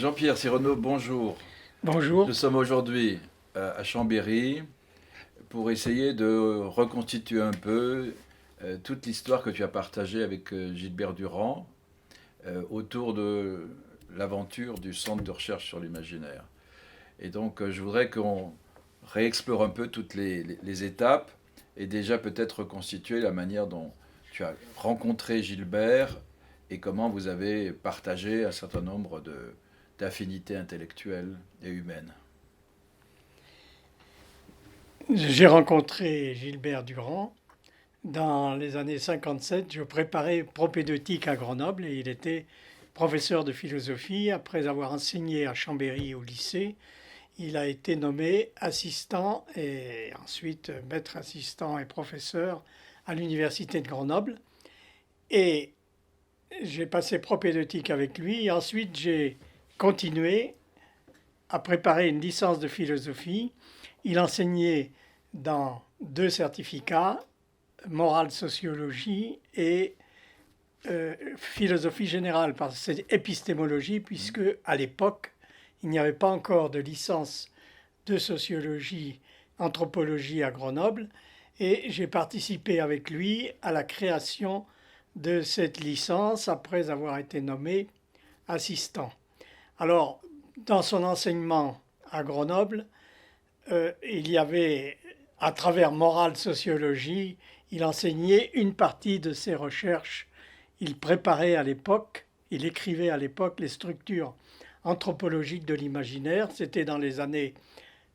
Jean-Pierre Cyrano, bonjour. Bonjour. Nous sommes aujourd'hui à Chambéry pour essayer de reconstituer un peu toute l'histoire que tu as partagée avec Gilbert Durand autour de l'aventure du Centre de recherche sur l'imaginaire. Et donc je voudrais qu'on réexplore un peu toutes les étapes et déjà peut-être reconstituer la manière dont tu as rencontré Gilbert et comment vous avez partagé un certain nombre d'affinités intellectuelles et humaines. J'ai rencontré Gilbert Durand dans les années 57. Je préparais propédeutique à Grenoble et il était professeur de philosophie. Après avoir enseigné à Chambéry au lycée, il a été nommé assistant et ensuite maître assistant et professeur à l'université de Grenoble. Et j'ai passé propédeutique avec lui. Et ensuite, j'ai continué à préparer une licence de philosophie. Il enseignait dans deux certificats, morale sociologie et philosophie générale, parce que c'est épistémologie, puisque à l'époque, il n'y avait pas encore de licence de sociologie, anthropologie à Grenoble, et j'ai participé avec lui à la création de cette licence après avoir été nommé assistant. Alors, dans son enseignement à Grenoble, il y avait, à travers morale sociologie, il enseignait une partie de ses recherches. Il préparait à l'époque, il écrivait à l'époque les structures anthropologiques de l'imaginaire. C'était dans les années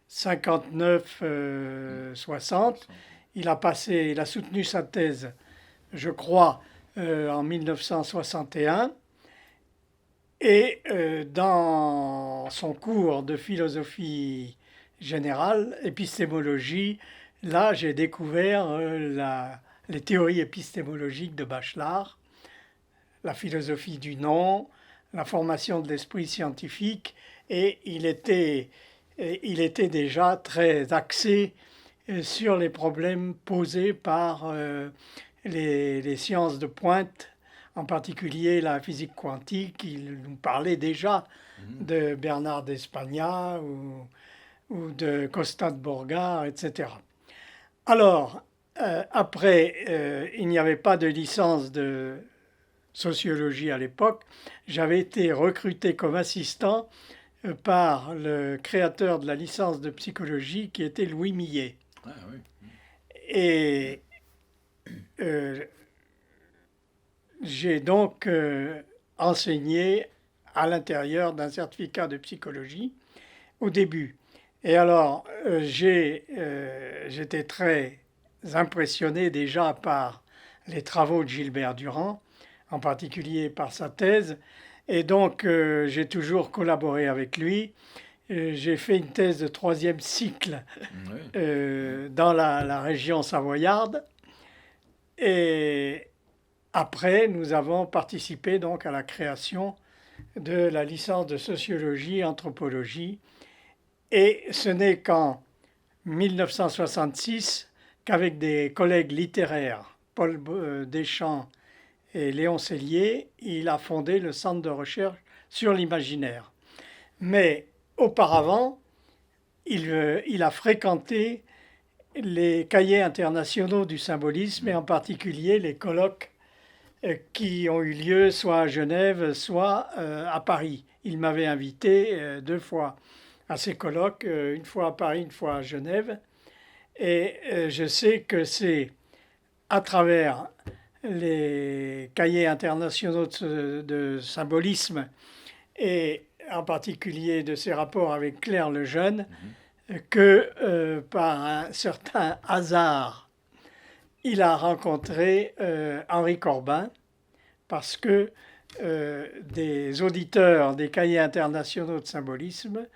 59-60. Il a soutenu sa thèse, je crois, en 1961. Et dans son cours de philosophie générale, épistémologie, là j'ai découvert les théories épistémologiques de Bachelard, la philosophie du non, la formation de l'esprit scientifique, et il était déjà très axé sur les problèmes posés par les sciences de pointe, en particulier la physique quantique. Il nous parlait déjà Mhm. de Bernard d'Espagna ou de Costa de Borga, etc. Alors, après, il n'y avait pas de licence de sociologie à l'époque. J'avais été recruté comme assistant par le créateur de la licence de psychologie qui était Louis Millet. Ah oui. Et euh, j'ai donc enseigné à l'intérieur d'un certificat de psychologie au début. Et alors, j'étais très impressionné déjà par les travaux de Gilbert Durand, en particulier par sa thèse. Et donc, j'ai toujours collaboré avec lui. J'ai fait une thèse de troisième cycle Oui. dans la région savoyarde. Et après, nous avons participé donc à la création de la licence de sociologie, anthropologie. Et ce n'est qu'en 1966 qu'avec des collègues littéraires, Paul Deschamps et Léon Sellier, il a fondé le Centre de recherche sur l'imaginaire. Mais auparavant, il a fréquenté les cahiers internationaux du symbolisme et en particulier les colloques qui ont eu lieu soit à Genève, soit à Paris. Il m'avait invité deux fois à ces colloques, une fois à Paris, une fois à Genève. Et je sais que c'est à travers les cahiers internationaux de symbolisme et en particulier de ses rapports avec Claire Lejeune Mhm. que par un certain hasard, il a rencontré Henri Corbin parce que des auditeurs des cahiers internationaux de symbolisme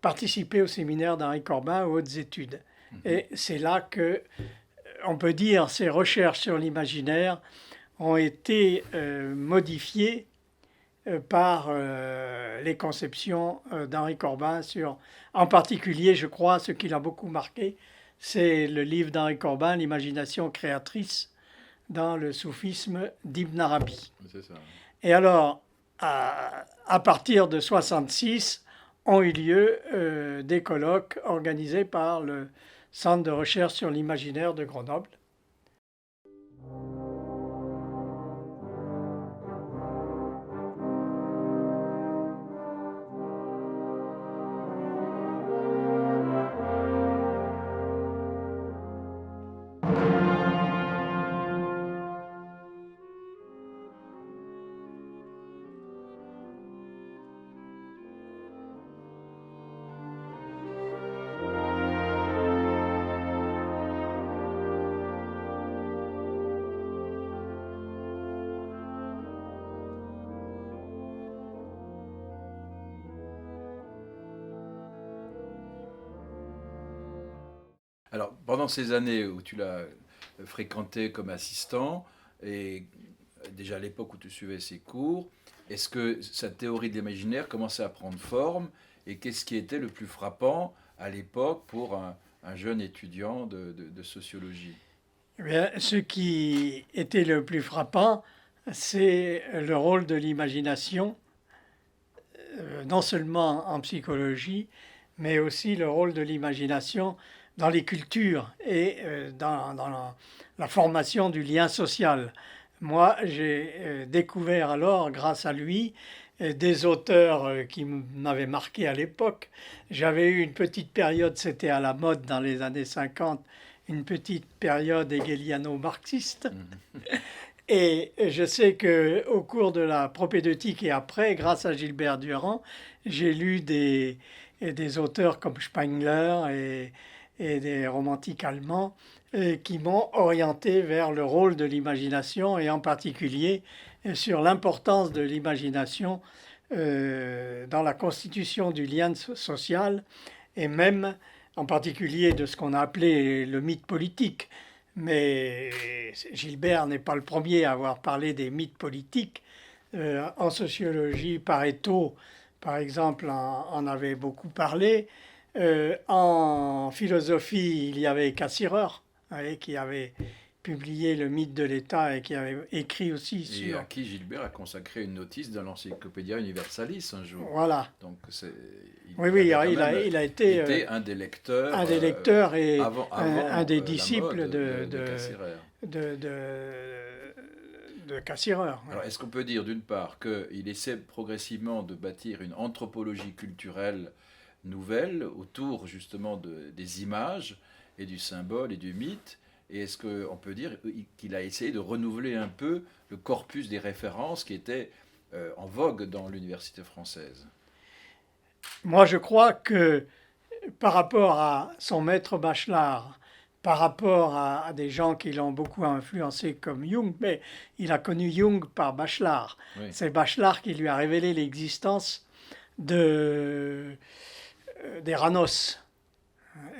participaient au séminaire d'Henri Corbin aux hautes études. Mhm. Et c'est là que, on peut dire, ses recherches sur l'imaginaire ont été modifiées par les conceptions d'Henri Corbin sur, en particulier, je crois, ce qui l'a beaucoup marqué, c'est le livre d'Henri Corbin, L'imagination créatrice dans le soufisme d'Ibn Arabi. C'est ça. Et alors, à partir de 66, ont eu lieu des colloques organisés par le Centre de recherche sur l'imaginaire de Grenoble. Alors, pendant ces années où tu l'as fréquenté comme assistant, et déjà à l'époque où tu suivais ses cours, est-ce que sa théorie de l'imaginaire commençait à prendre forme? Et qu'est-ce qui était le plus frappant à l'époque pour un jeune étudiant de sociologie? Eh bien, ce qui était le plus frappant, c'est le rôle de l'imagination, non seulement en psychologie, mais aussi le rôle de l'imagination dans les cultures et dans la formation du lien social. Moi, j'ai découvert alors, grâce à lui, des auteurs qui m'avaient marqué à l'époque. J'avais eu une petite période, c'était à la mode dans les années 50, une petite période hegeliano-marxiste. Et je sais qu'au cours de la propédeutique et après, grâce à Gilbert Durand, j'ai lu des auteurs comme Spengler et des romantiques allemands qui m'ont orienté vers le rôle de l'imagination et en particulier sur l'importance de l'imagination dans la constitution du lien social et même en particulier de ce qu'on a appelé le mythe politique. Mais Gilbert n'est pas le premier à avoir parlé des mythes politiques. En sociologie, Pareto, par exemple, en avait beaucoup parlé. En philosophie, il y avait Cassirer, qui avait publié Le mythe de l'État et qui avait écrit aussi Et à sur... qui Gilbert a consacré une notice dans l'Encyclopædia Universalis un jour. Voilà. Donc Oui, il avait quand il même a été été un des lecteurs un des lecteurs et avant un des la disciples mode de Cassirer. de, de Cassirer. Alors, est-ce qu'on peut dire d'une part qu'il essaie progressivement de bâtir une anthropologie culturelle nouvelle autour justement des images et du symbole et du mythe? Et est-ce qu'on peut dire qu'il a essayé de renouveler un peu le corpus des références qui était en vogue dans l'université française? Moi, je crois que par rapport à son maître Bachelard, par rapport à des gens qui l'ont beaucoup influencé comme Jung, mais il a connu Jung par Bachelard. Oui. C'est Bachelard qui lui a révélé l'existence de, d'Eranos.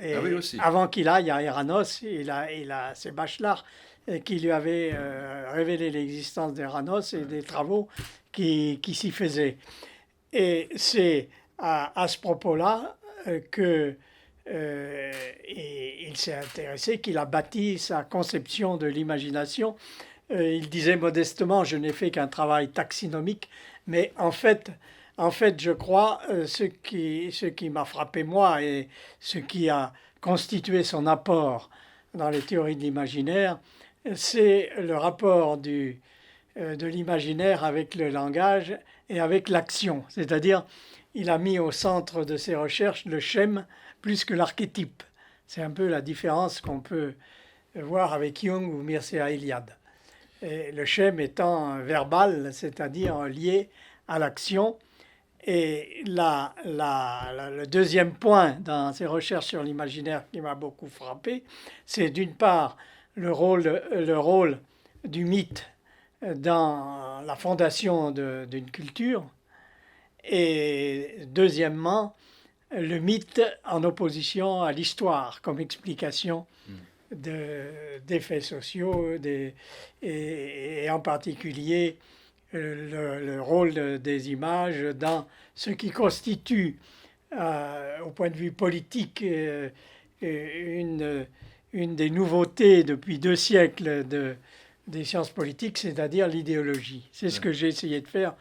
Et Ah oui, aussi. avant qu'il aille à Eranos, c'est Bachelard qui lui avait révélé l'existence d'Eranos et des travaux qui s'y faisaient. Et c'est à ce propos-là que il s'est intéressé, qu'il a bâti sa conception de l'imagination. Il disait modestement, je n'ai fait qu'un travail taxinomique, mais en fait, je crois, ce qui m'a frappé moi et ce qui a constitué son apport dans les théories de l'imaginaire, c'est le rapport de l'imaginaire avec le langage et avec l'action. C'est-à-dire, il a mis au centre de ses recherches le schème plus que l'archétype. C'est un peu la différence qu'on peut voir avec Jung ou Mircea Eliade. Et le schème étant verbal, c'est-à-dire lié à l'action. Et le deuxième point dans ses recherches sur l'imaginaire qui m'a beaucoup frappé, c'est d'une part le rôle du mythe dans la fondation d'une culture, et deuxièmement, le mythe en opposition à l'histoire comme explication des faits sociaux et en particulier le rôle des images dans ce qui constitue, au point de vue politique, une des nouveautés depuis 2 siècles des sciences politiques, c'est-à-dire l'idéologie. C'est ce que j'ai essayé de faire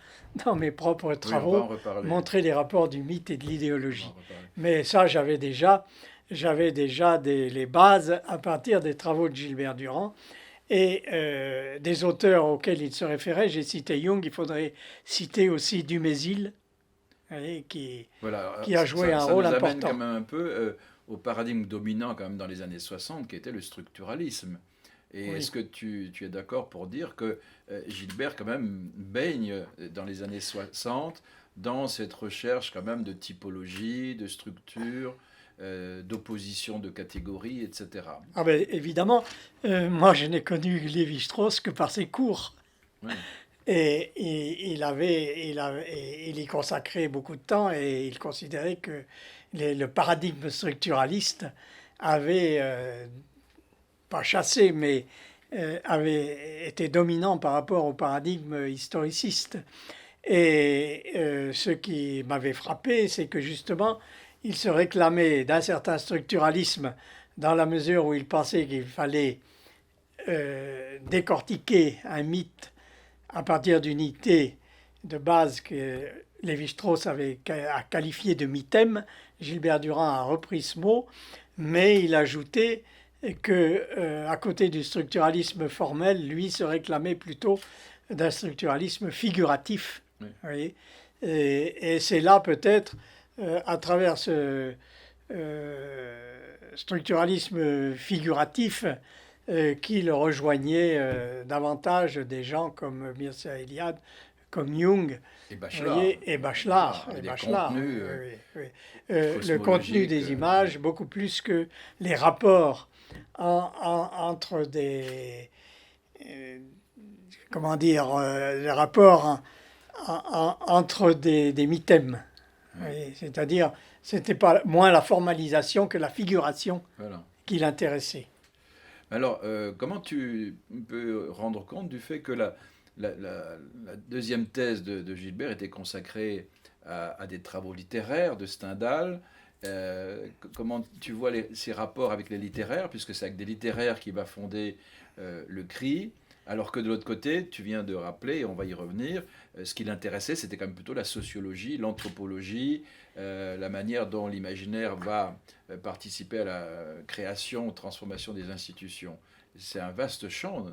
dans mes propres Oui, on va travaux, en reparler. montrer les rapports du mythe et de On va l'idéologie. en reparler. Mais ça, j'avais déjà les bases à partir des travaux de Gilbert Durand et des auteurs auxquels il se référait. J'ai cité Jung, il faudrait citer aussi Dumézil, vous voyez, Voilà, qui a joué un ça rôle nous amène important. quand même un peu au paradigme dominant quand même dans les années 60 qui était le structuralisme. Et Oui. est-ce que tu es d'accord pour dire que Gilbert quand même baigne dans les années 60 dans cette recherche quand même de typologie, de structure, d'opposition de catégories, etc. Ah ben, évidemment, moi je n'ai connu Lévi-Strauss que par ses cours. Ouais. Et il y consacrait beaucoup de temps et il considérait que le paradigme structuraliste avait, pas chassé, mais avait été dominant par rapport au paradigme historiciste. Et ce qui m'avait frappé, c'est que justement, il se réclamait d'un certain structuralisme dans la mesure où il pensait qu'il fallait décortiquer un mythe à partir d'une idée de base que Lévi-Strauss avait qualifié de mythème. Gilbert Durand a repris ce mot, mais il ajoutait que, à côté du structuralisme formel, lui se réclamait plutôt d'un structuralisme figuratif. Oui. Vous voyez, et c'est là peut-être, à travers ce structuralisme figuratif, qu'il rejoignait davantage des gens comme Mircea Eliade, comme Jung, Et vous Bachelard. voyez, et Bachelard. Et Et des Bachelard, contenus oui, oui, oui. Le contenu des cosmologiques, images, beaucoup plus que les rapports entre des... comment dire, les rapports entre des mythèmes. Oui, c'est-à-dire, c'était pas moins la formalisation que la figuration Voilà. qui l'intéressait. Alors, comment tu peux rendre compte du fait que la deuxième thèse de Gilbert était consacrée à des travaux littéraires de Stendhal? Comment tu vois ces rapports avec les littéraires, puisque c'est avec des littéraires qui va fonder le CRI, alors que de l'autre côté, tu viens de rappeler, et on va y revenir, ce qui l'intéressait, c'était quand même plutôt la sociologie, l'anthropologie, la manière dont l'imaginaire va participer à la création, transformation des institutions. C'est un vaste champ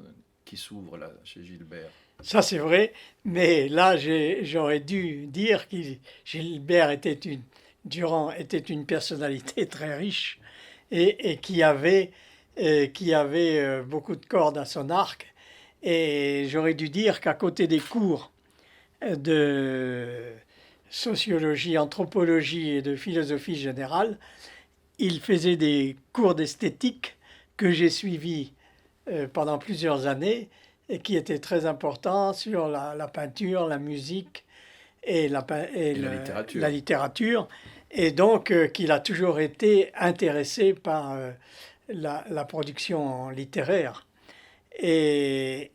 qui s'ouvre là chez Gilbert. Ça, c'est vrai, mais là, j'aurais dû dire que Gilbert Durand était une personnalité très riche et qui avait beaucoup de cordes à son arc. Et j'aurais dû dire qu'à côté des cours de sociologie, anthropologie et de philosophie générale, il faisait des cours d'esthétique que j'ai suivis pendant plusieurs années et qui étaient très importants sur la peinture, la musique et la littérature. Et donc qu'il a toujours été intéressé par la production littéraire. Et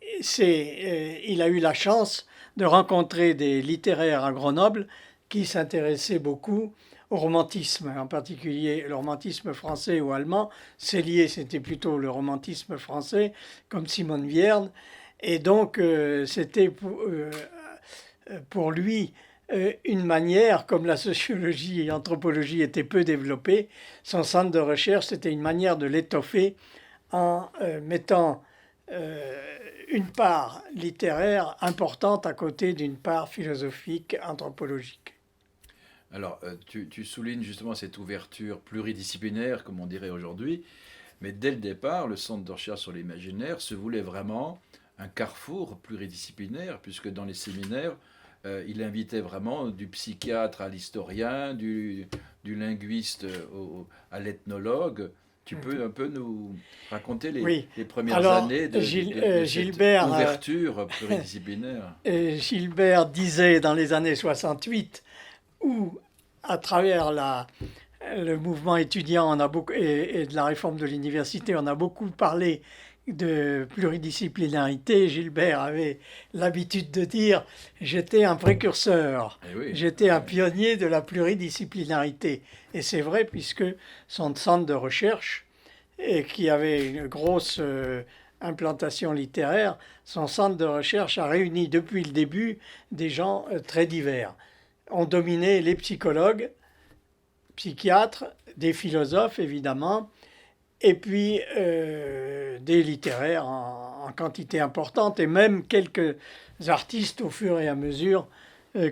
il a eu la chance de rencontrer des littéraires à Grenoble qui s'intéressaient beaucoup au romantisme, en particulier le romantisme français ou allemand. Célier, c'était plutôt le romantisme français, comme Simone Vierne. Et donc, c'était pour lui une manière, comme la sociologie et l'anthropologie étaient peu développées, son centre de recherche, c'était une manière de l'étoffer en mettant une part littéraire importante à côté d'une part philosophique, anthropologique. Alors, tu soulignes justement cette ouverture pluridisciplinaire, comme on dirait aujourd'hui, mais dès le départ, le Centre de recherche sur l'imaginaire se voulait vraiment un carrefour pluridisciplinaire, puisque dans les séminaires, il invitait vraiment du psychiatre à l'historien, du linguiste à l'ethnologue. Tu peux un peu nous raconter Oui. les premières Alors, années de Gilbert, cette ouverture pluridisciplinaire? Gilbert disait dans les années 68, où à travers le mouvement étudiant et de la réforme de l'université, on a beaucoup parlé de pluridisciplinarité. Gilbert avait l'habitude de dire « j'étais un précurseur, Oui, j'étais un pionnier de la pluridisciplinarité ». Et c'est vrai puisque son centre de recherche, qui avait une grosse implantation littéraire, son centre de recherche a réuni depuis le début des gens très divers. On dominait les psychologues, psychiatres, des philosophes évidemment, et puis des littéraires en quantité importante, et même quelques artistes au fur et à mesure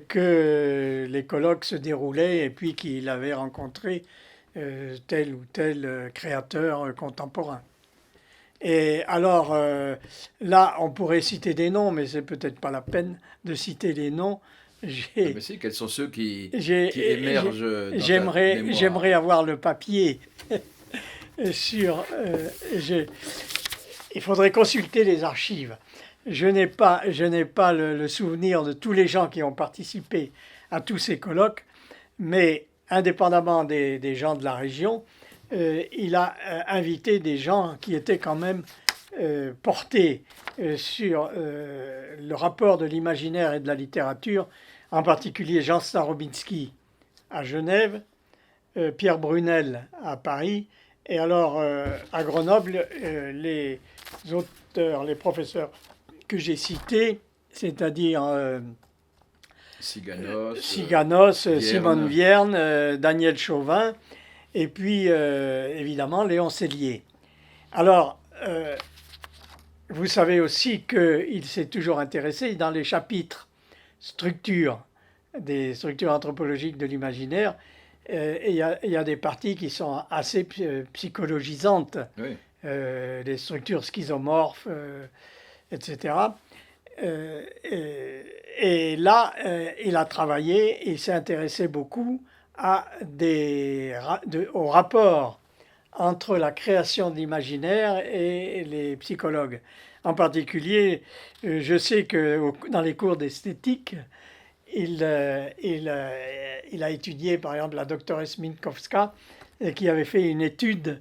que les colloques se déroulaient et puis qu'il avait rencontré tel ou tel créateur contemporain. Et alors là, on pourrait citer des noms, mais c'est peut-être pas la peine de citer les noms. Mais si, quels sont ceux qui émergent dans ta mémoire? J'aimerais avoir le papier sur. Il faudrait consulter les archives. Je n'ai pas le souvenir de tous les gens qui ont participé à tous ces colloques, mais indépendamment des gens de la région, il a invité des gens qui étaient quand même portés sur le rapport de l'imaginaire et de la littérature, en particulier Jean Starobinski à Genève, Pierre Brunel à Paris, et alors à Grenoble, les auteurs, les professeurs que j'ai cités, c'est-à-dire Siganos, Simone Vierne, Daniel Chauvin, et puis évidemment Léon Sellier. Alors, vous savez aussi qu'il s'est toujours intéressé dans les chapitres des structures anthropologiques de l'imaginaire. Il y a des parties qui sont assez psychologisantes, Oui. Les structures schizomorphes, etc. Et là, il a travaillé, il s'est intéressé beaucoup au rapport entre la création de l'imaginaire et les psychologues. En particulier, je sais que dans les cours d'esthétique, il a étudié par exemple la doctoresse Minkowska, qui avait fait une étude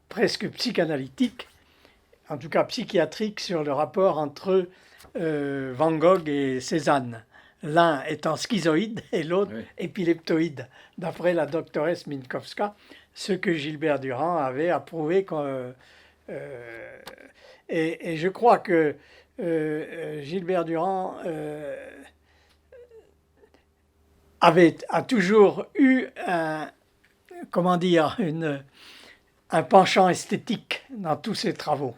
presque psychanalytique, en tout cas psychiatrique, sur le rapport entre Van Gogh et Cézanne. L'un étant schizoïde et l'autre épileptoïde, d'après la doctoresse Minkowska, ce que Gilbert Durand avait approuvé. Et je crois que Gilbert Durand a toujours eu un penchant esthétique dans tous ses travaux.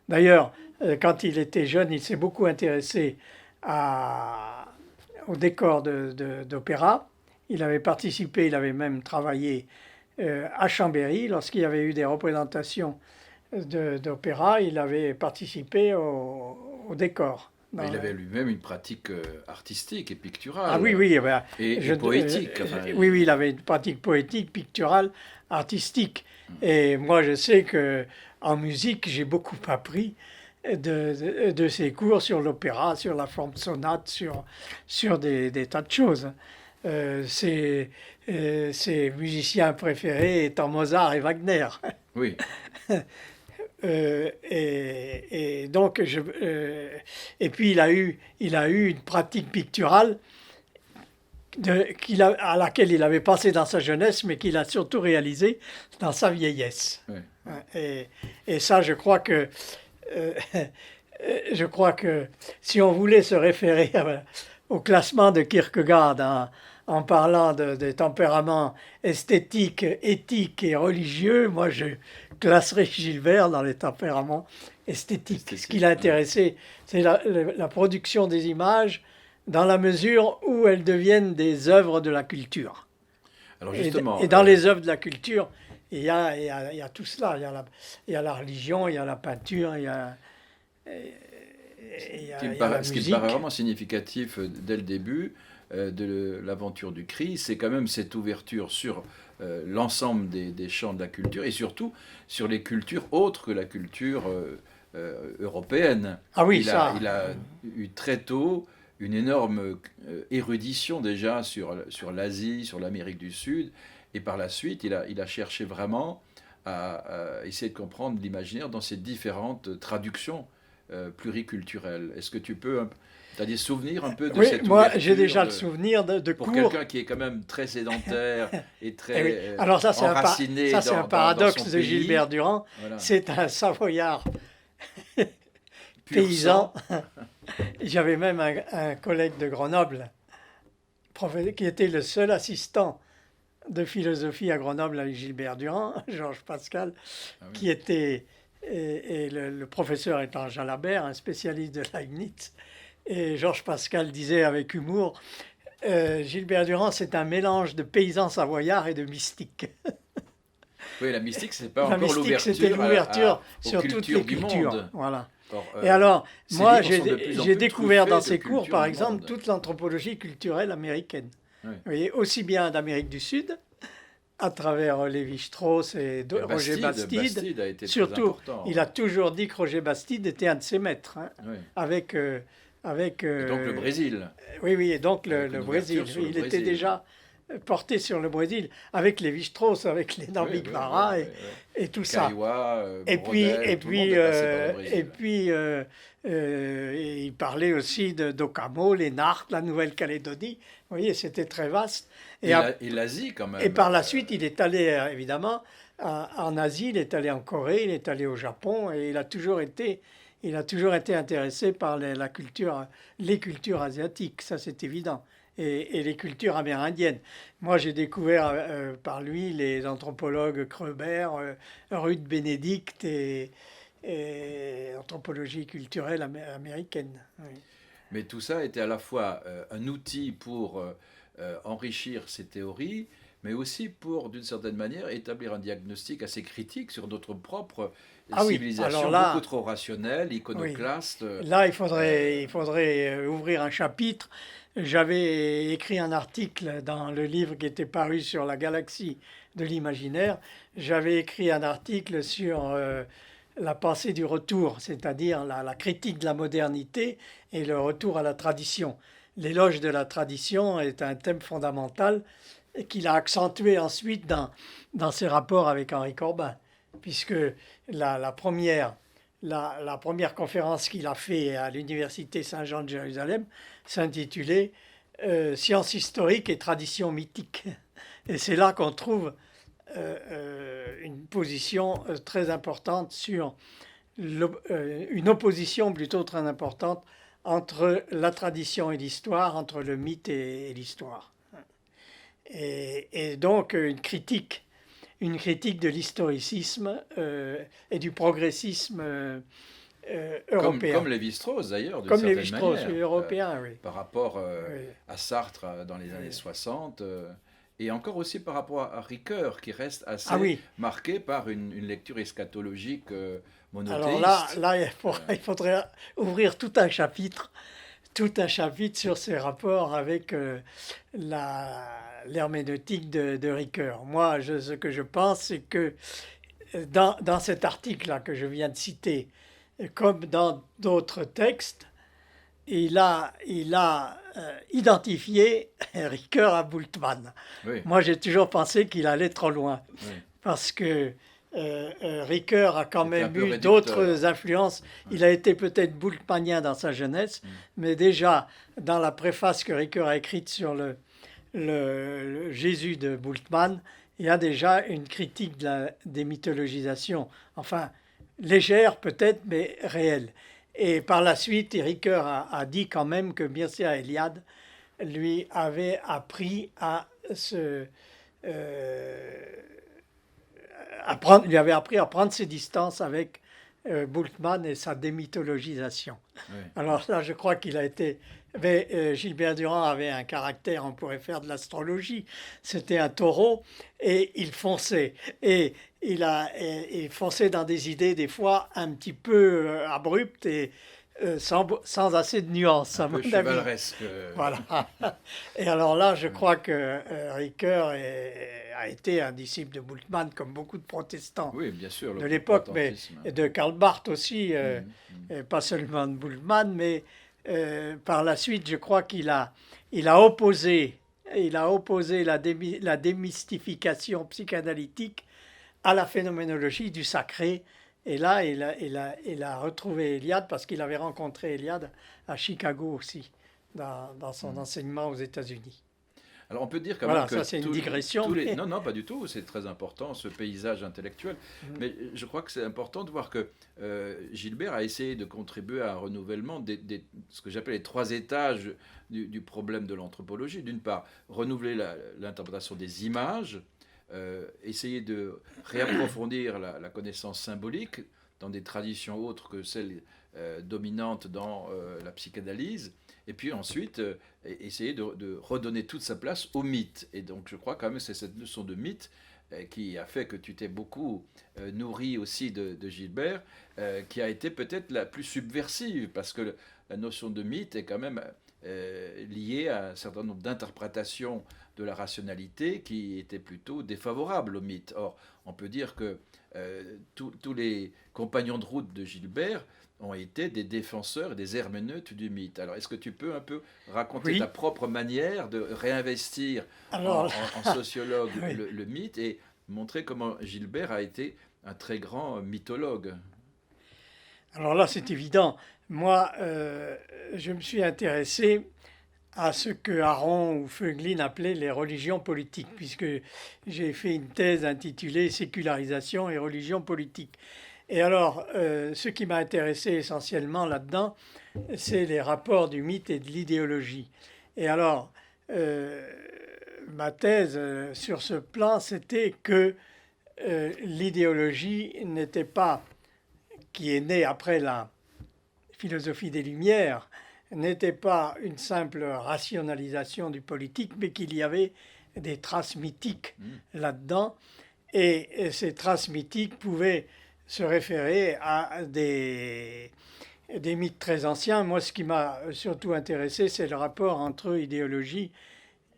D'ailleurs, quand il était jeune, il s'est beaucoup intéressé au décor d'opéra. Il avait participé, il avait même travaillé à Chambéry. Lorsqu'il y avait eu des représentations d'opéra, il avait participé au décor. Mais il avait lui-même une pratique artistique et picturale. Ah oui, oui. Et poétique. Oui, il avait une pratique poétique, picturale, artistique. Et moi, je sais qu'en musique, j'ai beaucoup appris de ses cours sur l'opéra, sur la forme sonate, sur des tas de choses. Ses musiciens préférés étant Mozart et Wagner. Oui. Et donc, et puis il a eu une pratique picturale à laquelle il avait pensé dans sa jeunesse, mais qu'il a surtout réalisé dans sa vieillesse. Oui. Et ça, je crois que si on voulait se référer au classement de Kierkegaard en parlant des tempéraments esthétiques, éthiques et religieux, moi je classerais Gilbert dans les tempéraments esthétiques. Ce qui l'a intéressé, c'est la production des images dans la mesure où elles deviennent des œuvres de la culture. Alors justement, et dans les œuvres de la culture, il y a tout cela. Il y a la religion, il y a la peinture, il y a la musique. Ce qui me paraît vraiment significatif dès le début de l'aventure du Christ, c'est quand même cette ouverture sur l'ensemble des champs de la culture et surtout sur les cultures autres que la culture européenne. Ah oui, il a eu très tôt une énorme érudition déjà sur l'Asie, sur l'Amérique du Sud, et par la suite, il a cherché vraiment à essayer de comprendre l'imaginaire dans ses différentes traductions pluriculturelles. Est-ce que tu peux... Tu as des souvenirs un peu de cette ouverture? Moi, j'ai déjà le souvenir de pour cours. Pour quelqu'un qui est quand même très sédentaire et très Alors ça, enraciné c'est un paradoxe dans son de Gilbert Durand. Voilà. C'est un Savoyard Pur paysan. sang. J'avais même un collègue de Grenoble qui était le seul assistant de philosophie à Grenoble avec Gilbert Durand, Georges Pascal, Ah oui. qui était, et le professeur étant Jean Labert, un spécialiste de Leibniz. Et Georges Pascal disait avec humour, Gilbert Durand, c'est un mélange de paysan savoyard et de mystique. Oui, la mystique, c'est pas La encore mystique, c'était l'ouverture l'ouverture aux sur toutes les cultures du cultures. monde. Voilà. Or, Et alors, ces moi, livres sont de plus en j'ai plus découvert dans truffés de ces cours, cultures par du exemple, monde. toute l'anthropologie culturelle américaine. Oui. Vous voyez, aussi bien d'Amérique du Sud, à travers Lévi-Strauss et Et Roger Bastide. Bastide a été très Surtout, important. il a toujours dit que Roger Bastide était un de ses maîtres, hein, Oui. avec, Et donc le Brésil, oui, oui, et donc avec le une ouverture Brésil. sur le Il était Brésil. déjà porté sur le Brésil, avec Lévi-Strauss, avec Léon Oui, oui, Bigvara oui, oui, oui. et tout ça. Caillois, Et puis, Brodel, et tout le monde puis, est passé par le et Brésil. puis il parlait aussi d'Ocamo, les Narques, la Nouvelle-Calédonie. Vous voyez, c'était très vaste. Et l'Asie quand même. Et par la suite, il est allé, évidemment, en Asie, il est allé en Corée, il est allé au Japon, et il a toujours été intéressé par les cultures asiatiques, ça c'est évident, et les cultures amérindiennes. Moi, j'ai découvert par lui les anthropologues Kreber, Ruth Benedict et anthropologie culturelle américaine. Oui. Mais tout ça était à la fois un outil pour enrichir ses théories, mais aussi pour, d'une certaine manière, établir un diagnostic assez critique sur notre propre Ah oui, civilisation, alors là, beaucoup trop rationnelle, oui. iconoclaste. Là, il faudrait ouvrir un chapitre. J'avais écrit un article dans le livre qui était paru sur la galaxie de l'imaginaire. J'avais écrit un article sur la pensée du retour, c'est-à-dire la critique de la modernité et le retour à la tradition. L'éloge de la tradition est un thème fondamental et qu'il a accentué ensuite dans ses rapports avec Henri Corbin, puisque la première conférence qu'il a fait à l'université Saint-Jean de Jérusalem s'intitulait Sciences historiques et traditions mythiques. Et c'est là qu'on trouve une position très importante sur une opposition plutôt très importante entre la tradition et l'histoire, entre le mythe et l'histoire. Et donc une critique de l'historicisme et du progressisme européen. Comme Lévi-Strauss d'ailleurs, d'une Comme certaine Lévi-Strauss, manière, européen, oui. par rapport Oui. à Sartre dans les années 60, et encore aussi par rapport à Ricoeur, qui reste assez Ah oui. marqué par une lecture eschatologique monothéiste. Alors là il faudrait ouvrir tout un chapitre sur ses rapports avec l'herméneutique de Ricoeur. Moi, ce que je pense, c'est que dans cet article-là que je viens de citer, comme dans d'autres textes, il a identifié Ricoeur à Bultmann. Oui, Moi, j'ai toujours pensé qu'il allait trop loin, oui. parce que Ricoeur a quand C'était un même peu eu réducteur. d'autres influences. Ouais. Il a été peut-être bultmannien dans sa jeunesse, mais déjà, dans la préface que Ricoeur a écrite sur le Jésus de Bultmann, il y a déjà une critique des mythologisations. Enfin, légère peut-être, mais réelle. Et par la suite, Ricoeur a dit quand même que Mircea Eliade lui avait appris à lui avait appris à prendre ses distances avec Bultmann et sa démythologisation. Oui. Alors là, je crois qu'il a été... Mais Gilbert Durand avait un caractère, on pourrait faire de l'astrologie. C'était un taureau et il fonçait. Et il fonçait dans des idées des fois un petit peu abruptes et sans assez de nuances, à Un peu mon avis. chevaleresque. Voilà. Et alors là, je crois que Ricoeur a été un disciple de Bultmann, comme beaucoup de protestants Oui, bien sûr. de le l'époque, mais protestantisme. de Karl Barth aussi, pas seulement de Bultmann, mais par la suite, je crois qu'il a opposé la démystification psychanalytique à la phénoménologie du sacré. Et là, il a retrouvé Eliade parce qu'il avait rencontré Eliade à Chicago aussi, dans son enseignement aux États-Unis. Alors on peut dire quand Voilà, même que ça c'est une digression. Mais... Non, non, pas du tout, c'est très important ce paysage intellectuel. Mais je crois que c'est important de voir que Gilbert a essayé de contribuer à un renouvellement ce que j'appelle les trois étages du problème de l'anthropologie. D'une part, renouveler l'interprétation des images, essayer de réapprofondir la connaissance symbolique dans des traditions autres que celles dominantes dans la psychanalyse, et puis ensuite essayer de redonner toute sa place au mythe. Et donc je crois quand même que c'est cette leçon de mythe qui a fait que tu t'es beaucoup nourri aussi de Gilbert, qui a été peut-être la plus subversive, parce que la notion de mythe est quand même liée à un certain nombre d'interprétations de la rationalité qui étaient plutôt défavorables au mythe. Or, on peut dire que tous les compagnons de route de Gilbert ont été des défenseurs et des herméneutes du mythe. Alors, est-ce que tu peux un peu raconter ta propre manière de réinvestir en sociologue oui. le mythe et montrer comment Gilbert a été un très grand mythologue? Alors là, c'est évident. Moi, je me suis intéressé à ce que Aron ou Föglin appelaient les religions politiques, puisque j'ai fait une thèse intitulée Sécularisation et religion politique. Et alors, ce qui m'a intéressé essentiellement là-dedans, c'est les rapports du mythe et de l'idéologie. Et alors, ma thèse sur ce plan, c'était que l'idéologie n'était pas, qui est née après la philosophie des Lumières, n'était pas une simple rationalisation du politique, mais qu'il y avait des traces mythiques là-dedans. Et ces traces mythiques pouvaient se référer à des mythes très anciens. Moi, ce qui m'a surtout intéressé, c'est le rapport entre idéologie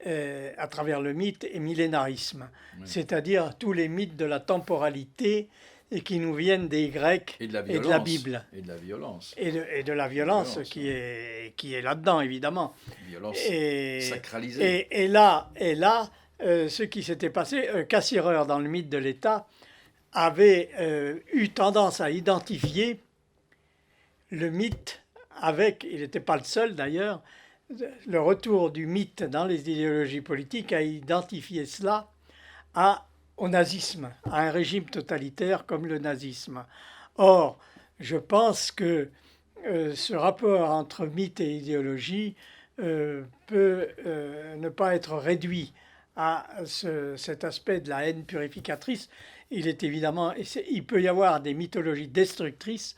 à travers le mythe et millénarisme, c'est-à-dire tous les mythes de la temporalité et qui nous viennent des Grecs et de la Bible. Et de la violence. Et de la violence qui est là-dedans, évidemment. Violence et, sacralisée. Et là, ce qui s'était passé, Cassirer, dans le mythe de l'État, avait eu tendance à identifier le mythe avec, il n'était pas le seul d'ailleurs, le retour du mythe dans les idéologies politiques a identifié cela au nazisme, à un régime totalitaire comme le nazisme. Or, je pense que ce rapport entre mythe et idéologie peut ne pas être réduit à cet aspect de la haine purificatrice. Il peut y avoir des mythologies destructrices,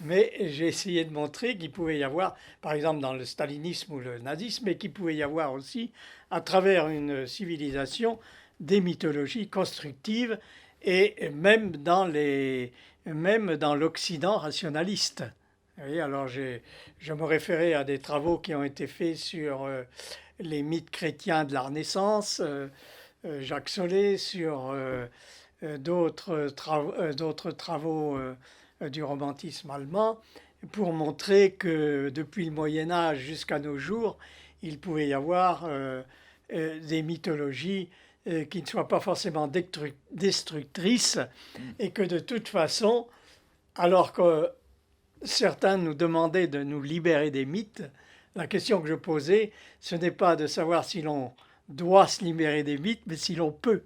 mais j'ai essayé de montrer qu'il pouvait y avoir, par exemple dans le stalinisme ou le nazisme, mais qu'il pouvait y avoir aussi, à travers une civilisation, des mythologies constructives, et même dans l'Occident rationaliste. Oui, alors je me référais à des travaux qui ont été faits sur les mythes chrétiens de la Renaissance, Jacques Solé, sur d'autres travaux du romantisme allemand, pour montrer que depuis le Moyen Âge jusqu'à nos jours, il pouvait y avoir des mythologies qui ne soient pas forcément destructrices, et que de toute façon, alors que certains nous demandaient de nous libérer des mythes, la question que je posais, ce n'est pas de savoir si l'on doit se libérer des mythes, mais si l'on peut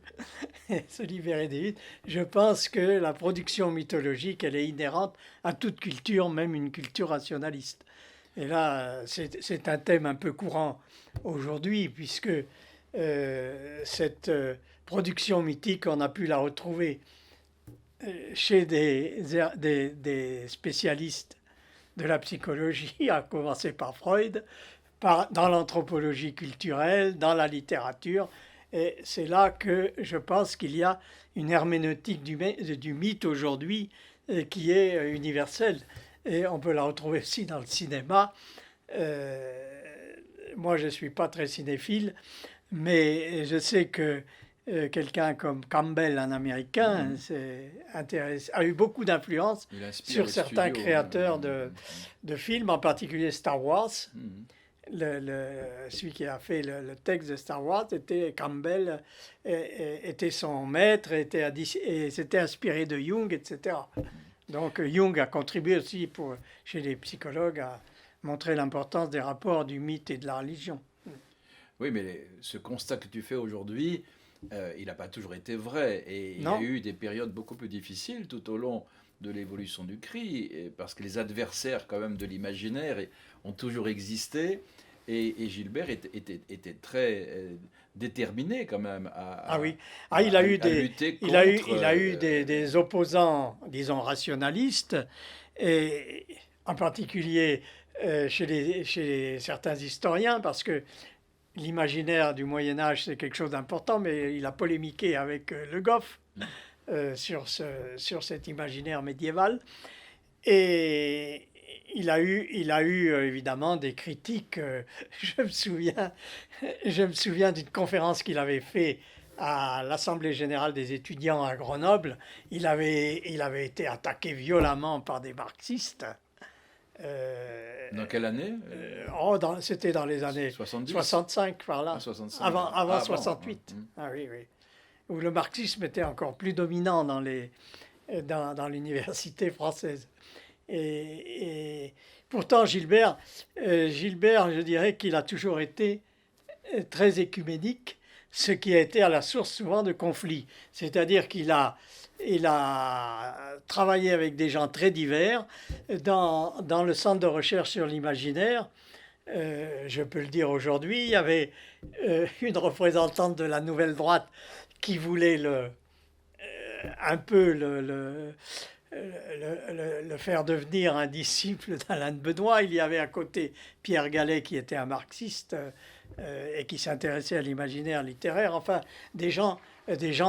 se libérer des mythes. Je pense que la production mythologique, elle est inhérente à toute culture, même une culture rationaliste. Et là, c'est un thème un peu courant aujourd'hui, puisque cette production mythique, on a pu la retrouver chez des spécialistes de la psychologie, à commencer par Freud, dans l'anthropologie culturelle, dans la littérature. Et c'est là que je pense qu'il y a une herméneutique du mythe aujourd'hui qui est universelle. Et on peut la retrouver aussi dans le cinéma. Moi, je ne suis pas très cinéphile, mais je sais que quelqu'un comme Campbell, un Américain, a eu beaucoup d'influence sur certains créateurs de films, en particulier Star Wars. Celui qui a fait le texte de Star Wars, Campbell, était son maître, et s'était inspiré de Jung, etc. Donc Jung a contribué aussi chez les psychologues à montrer l'importance des rapports du mythe et de la religion. Oui, mais ce constat que tu fais aujourd'hui, il n'a pas toujours été vrai. Et il y a Non? eu des périodes beaucoup plus difficiles tout au long de l'évolution du cri, parce que les adversaires quand même de l'imaginaire ont toujours existé. Et Gilbert était très déterminé quand même Ah oui. Ah, à lutter il a eu contre. des opposants, disons, rationalistes, et en particulier chez certains historiens, parce que l'imaginaire du Moyen Âge, c'est quelque chose d'important, mais il a polémiqué avec Le Goff sur cet imaginaire médiéval. Et il a eu évidemment des critiques. Je me souviens, je me souviens d'une conférence qu'il avait fait à l'Assemblée générale des étudiants à Grenoble. Il avait été attaqué violemment par des marxistes. Dans quelle année C'était dans les années 70. 65 par Ah, là, 65. avant Ah bon. 68. Ah oui, oui. Où le marxisme était encore plus dominant dans l'université française. Et pourtant, Gilbert, je dirais qu'il a toujours été très écuménique, ce qui a été à la source souvent de conflits. C'est-à-dire il a travaillé avec des gens très divers dans le centre de recherche sur l'imaginaire. Je peux le dire aujourd'hui, il y avait une représentante de la nouvelle droite qui voulait un peu le faire devenir un disciple d'Alain de Benoît. Il y avait à côté Pierre Gallet qui était un marxiste et qui s'intéressait à l'imaginaire littéraire. Enfin, des gens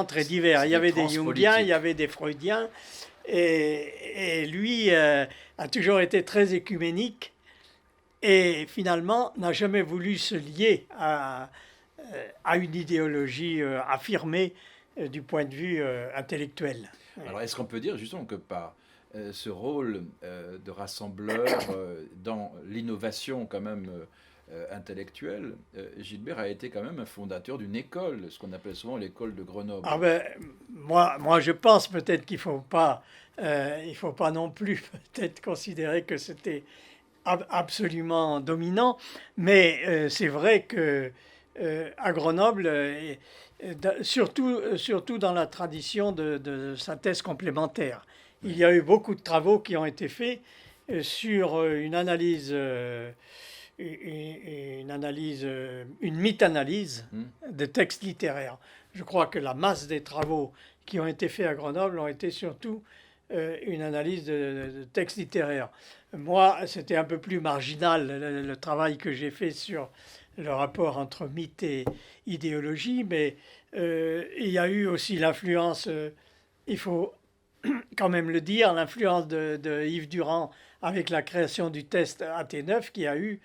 très divers. Il y avait des Jungiens, il y avait des Freudiens. Et lui a toujours été très écuménique et finalement n'a jamais voulu se lier à une idéologie affirmée du point de vue intellectuel. Alors, est-ce qu'on peut dire justement que par ce rôle de rassembleur dans l'innovation quand même intellectuelle, Gilbert a été quand même un fondateur d'une école, ce qu'on appelle souvent l'école de Grenoble. Ah ben, moi, je pense peut-être qu'il faut pas non plus peut-être considérer que c'était absolument dominant, mais c'est vrai que à Grenoble, surtout dans la tradition de synthèse complémentaire, il y a eu beaucoup de travaux qui ont été faits sur une mythe-analyse de textes littéraires. Je crois que la masse des travaux qui ont été faits à Grenoble ont été surtout une analyse de textes littéraires. Moi, c'était un peu plus marginal le travail que j'ai fait sur le rapport entre mythe et idéologie, mais il y a eu aussi l'influence, il faut quand même le dire, l'influence de Yves Durand avec la création du test AT9 qui a eu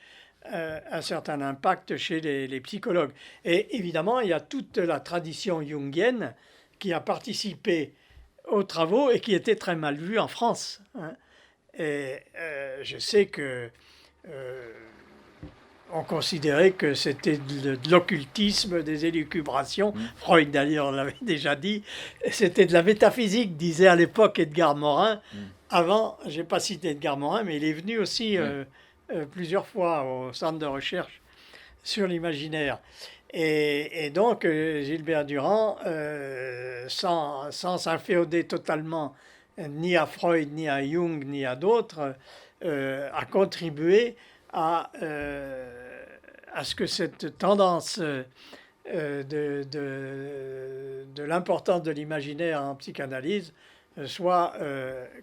un certain impact chez les psychologues. Et évidemment, il y a toute la tradition jungienne qui a participé aux travaux et qui était très mal vue en France. Hein. Et je sais que on considérait que c'était de l'occultisme, des élucubrations. Freud d'ailleurs l'avait déjà dit. C'était de la métaphysique, disait à l'époque Edgar Morin. Avant, je n'ai pas cité Edgar Morin, mais il est venu aussi plusieurs fois au centre de recherche sur l'imaginaire. Et donc, Gilbert Durand, sans s'inféoder totalement ni à Freud, ni à Jung, ni à d'autres, a contribué à ce que cette tendance de l'importance de l'imaginaire en psychanalyse soit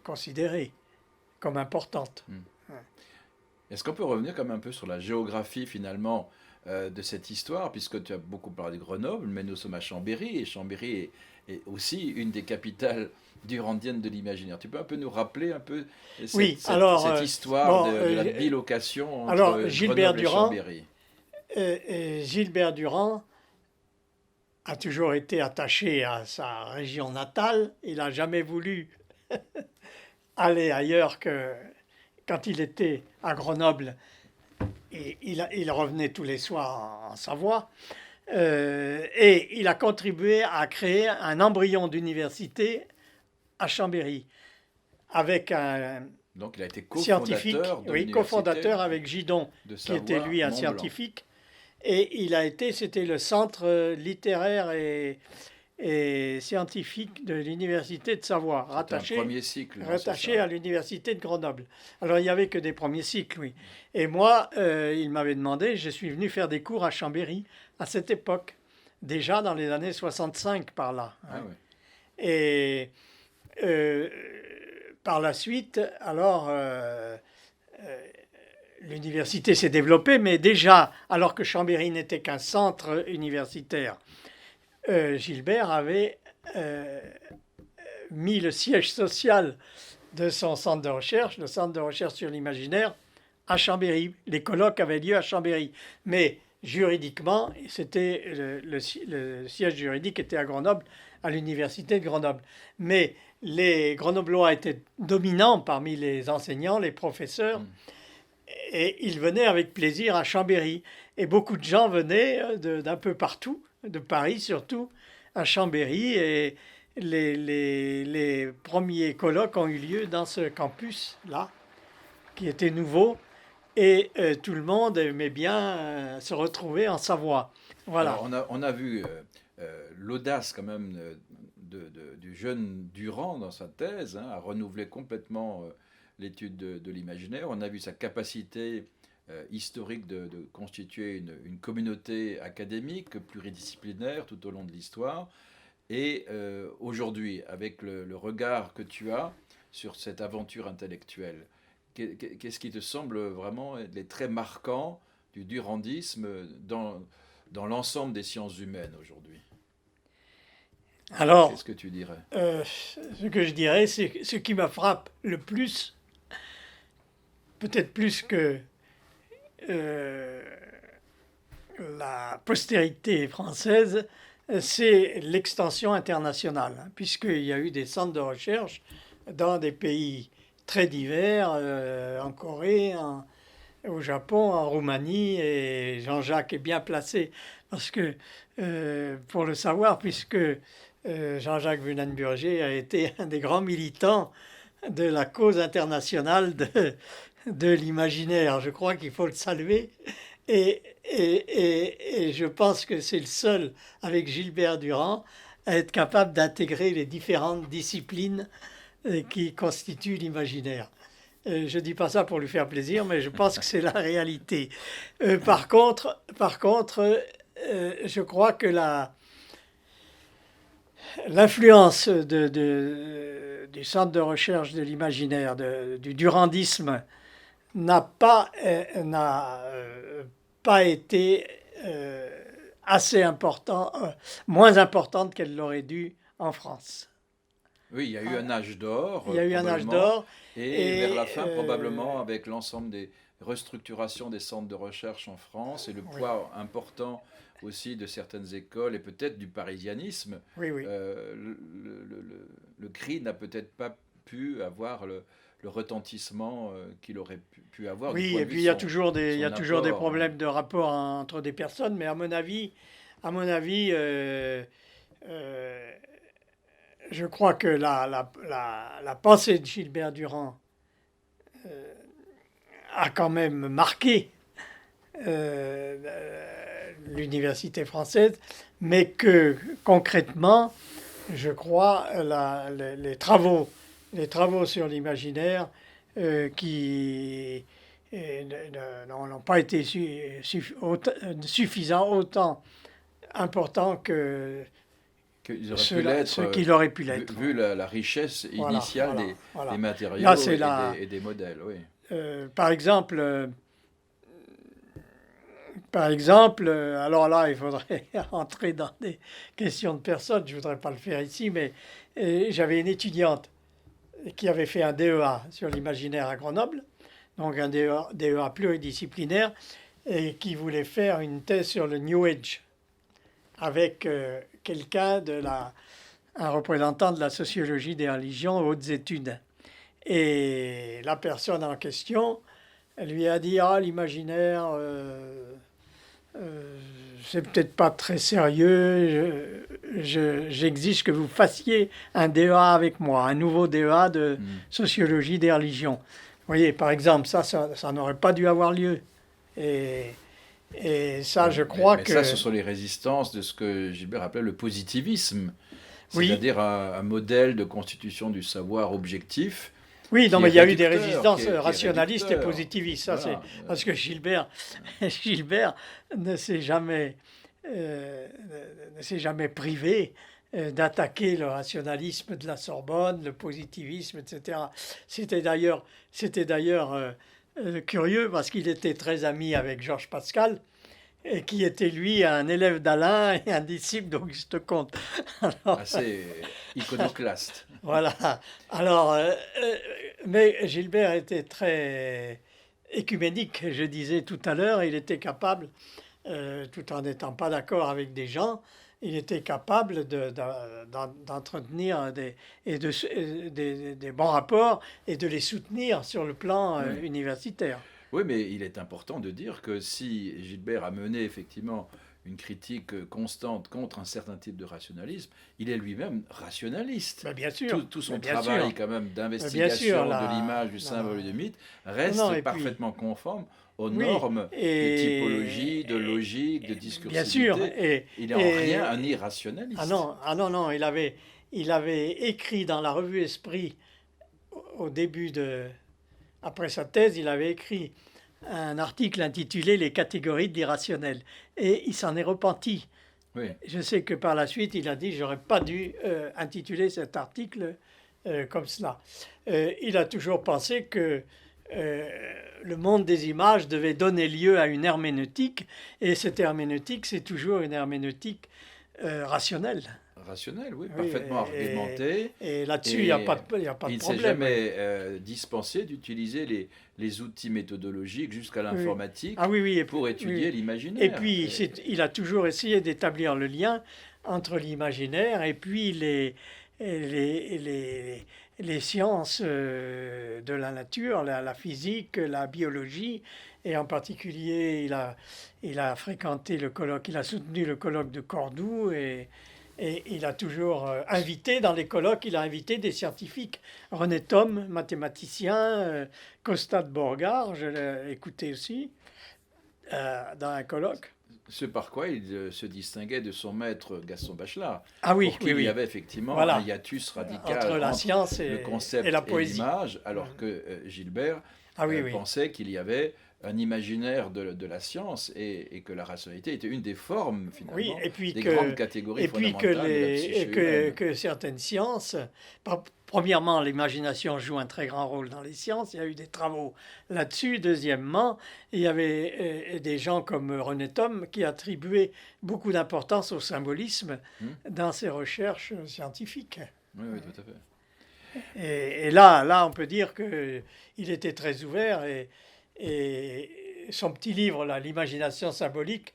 considérée comme importante. Est-ce qu'on peut revenir comme un peu sur la géographie finalement de cette histoire, puisque tu as beaucoup parlé de Grenoble, mais nous sommes à Chambéry, et Chambéry est aussi une des capitales durandiennes de l'imaginaire. Tu peux un peu nous rappeler un peu cette histoire de la bilocation entre Grenoble et Chambéry? Gilbert Durand a toujours été attaché à sa région natale. Il n'a jamais voulu aller ailleurs que quand il était à Grenoble. Et il revenait tous les soirs en Savoie. Et il a contribué à créer un embryon d'université à Chambéry avec un Donc il a été scientifique, cofondateur de cofondateur avec Gidon, qui était lui un scientifique. Et c'était le centre littéraire et scientifique de l'université de Savoie, C'était un premier cycle, non, c'est rattaché ça? à l'université de Grenoble. Alors il n'y avait que des premiers cycles, oui. Et moi, il m'avait demandé, je suis venu faire des cours à Chambéry à cette époque, déjà dans les années 65 par là, Ah hein. oui. Et euh, par la suite, alors, l'université s'est développée, mais déjà, alors que Chambéry n'était qu'un centre universitaire, Gilbert avait euh, mis le siège social de son centre de recherche, le centre de recherche sur l'imaginaire, à Chambéry. Les colloques avaient lieu à Chambéry. Mais juridiquement, c'était le siège juridique était à Grenoble, à l'université de Grenoble. Mais les Grenoblois étaient dominants parmi les enseignants, les professeurs, Mm. et ils venaient avec plaisir à Chambéry. Et beaucoup de gens venaient d'un peu partout, de Paris surtout, à Chambéry. Et les premiers colloques ont eu lieu dans ce campus-là, qui était nouveau. Et tout le monde aimait bien se retrouver en Savoie. Alors, Voilà. on a vu l'audace quand même du jeune Durand dans sa thèse, hein, à renouveler complètement l'étude de l'imaginaire. On a vu sa capacité historique de constituer une communauté académique pluridisciplinaire tout au long de l'histoire. Et aujourd'hui, avec le regard que tu as sur cette aventure intellectuelle, qu'est-ce qui te semble vraiment être les traits marquants du durandisme dans l'ensemble des sciences humaines aujourd'hui? Alors, Qu'est-ce que tu dirais? ce que je dirais, c'est ce qui me frappe le plus, peut-être plus que euh, la postérité française, c'est l'extension internationale, hein, puisqu'il y a eu des centres de recherche dans des pays très divers, en Corée, au Japon, en Roumanie, et Jean-Jacques est bien placé parce que, pour le savoir, puisque Jean-Jacques Vunan-Burger a été un des grands militants de la cause internationale de l'imaginaire. Je crois qu'il faut le saluer. Et je pense que c'est le seul, avec Gilbert Durand, à être capable d'intégrer les différentes disciplines qui constituent l'imaginaire. Je ne dis pas ça pour lui faire plaisir, mais je pense que c'est la réalité. Je crois que l'influence du centre de recherche de l'imaginaire, du durandisme, n'a pas été assez moins importante qu'elle l'aurait dû en France. Oui, il y a eu un âge d'or, Il y a eu un âge probablement, d'or et vers et la fin, probablement, avec l'ensemble des restructurations des centres de recherche en France et le oui, poids important aussi de certaines écoles et peut-être du parisianisme, oui, oui. le CRI n'a peut-être pas pu avoir le retentissement qu'il aurait pu avoir du Oui, point et de vue puis de il y a son toujours des apport, hein. problèmes de rapport entre des personnes, mais à mon avis, je crois que la pensée de Gilbert Durand a quand même marqué l'université française, mais que concrètement, je crois, les travaux sur l'imaginaire qui n'ont pas été suffisants, autant importants que Qu'ils auraient pu ce l'être, qu'il aurait pu l'être. vu la richesse Voilà, initiale voilà, des voilà. Là, matériaux c'est la. et des modèles, oui. Par exemple, alors là, il faudrait entrer dans des questions de personnes. Je ne voudrais pas le faire ici, mais j'avais une étudiante qui avait fait un DEA sur l'imaginaire à Grenoble, donc un DEA pluridisciplinaire, et qui voulait faire une thèse sur le New Age avec un représentant de la sociologie des religions aux hautes études. Et la personne en question, elle lui a dit, ah, l'imaginaire, c'est peut-être pas très sérieux. J'exige que vous fassiez un DEA avec moi, un nouveau DEA de Mm. sociologie des religions. Vous voyez, par exemple, ça n'aurait pas dû avoir lieu. Et, Et ça, je crois Mais que... ça, ce sont les résistances de ce que Gilbert appelait le positivisme, Oui, c'est-à-dire un modèle de constitution du savoir objectif oui, non, qui mais est il y a eu des réducteur, résistances qui est rationalistes et réducteur. positivistes. Ça, c'est Voilà. parce que Gilbert, Gilbert euh, ne s'est jamais privé d'attaquer le rationalisme de la Sorbonne, le positivisme, etc. C'était d'ailleurs curieux parce qu'il était très ami avec Georges Pascal, et qui était lui un élève d'Alain et un disciple d'Auguste Comte. Alors, Assez iconoclaste. voilà. Alors, mais Gilbert était très écuménique, je disais tout à l'heure. Il était capable, tout en n'étant pas d'accord avec des gens, il était capable d'entretenir des bons rapports et de les soutenir sur le plan Oui. universitaire. Oui, mais il est important de dire que si Gilbert a mené effectivement une critique constante contre un certain type de rationalisme, il est lui-même rationaliste. Ben, bien sûr, Tout son ben, bien travail sûr, quand même bien sûr, d'investigation de l'image, du non, non, symbole et du mythe non, non, reste et puis, parfaitement conforme aux oui, normes de et, typologie, de logique, de bien sûr, discursivité. Il est en rien un irrationaliste. ah non, il avait écrit dans la revue Esprit au début de, après sa thèse, il avait écrit un article intitulé Les catégories de l'irrationnel, et il s'en est repenti. Oui, Je sais que par la suite, il a dit, j'aurais pas dû intituler cet article comme cela. Il a toujours pensé que euh, le monde des images devait donner lieu à une herméneutique, et cette herméneutique, c'est toujours une herméneutique rationnelle. rationnel, oui, Oui, parfaitement argumenté. et là-dessus, Et il y a pas de il ne s'est problème. Oui. jamais dispensé d'utiliser les outils méthodologiques jusqu'à Oui. l'informatique Ah oui, oui, pour étudier oui. Et l'imaginaire. puis, il a toujours essayé d'établir le lien entre l'imaginaire et puis les sciences de la nature, la physique, la biologie. Et en particulier, il a fréquenté le colloque, il a soutenu le colloque de Cordoue et il a toujours invité, dans les colloques, il a invité des scientifiques. René Thom, mathématicien, Costa de Borgard, je l'ai écouté aussi, dans un colloque. Ce par quoi il se distinguait de son maître Gaston Bachelard, Ah oui, pour qui oui, il y oui. avait effectivement un Voilà. hiatus radical Entre la entre science le et la concept et poésie. l'image, alors que Gilbert Ah oui, oui. pensait qu'il y avait un imaginaire de la science et que la rationalité était une des formes Oui, finalement, des grandes catégories fondamentales de la psyché humaine. que certaines sciences, premièrement, l'imagination joue un très grand rôle dans les sciences. Il y a eu des travaux là-dessus. Deuxièmement, il y avait des gens comme René Thom qui attribuaient beaucoup d'importance au symbolisme Hmm. dans ses recherches scientifiques. Oui, oui, tout à fait. Et là, on peut dire qu'il était très ouvert et son petit livre, là, L'imagination symbolique,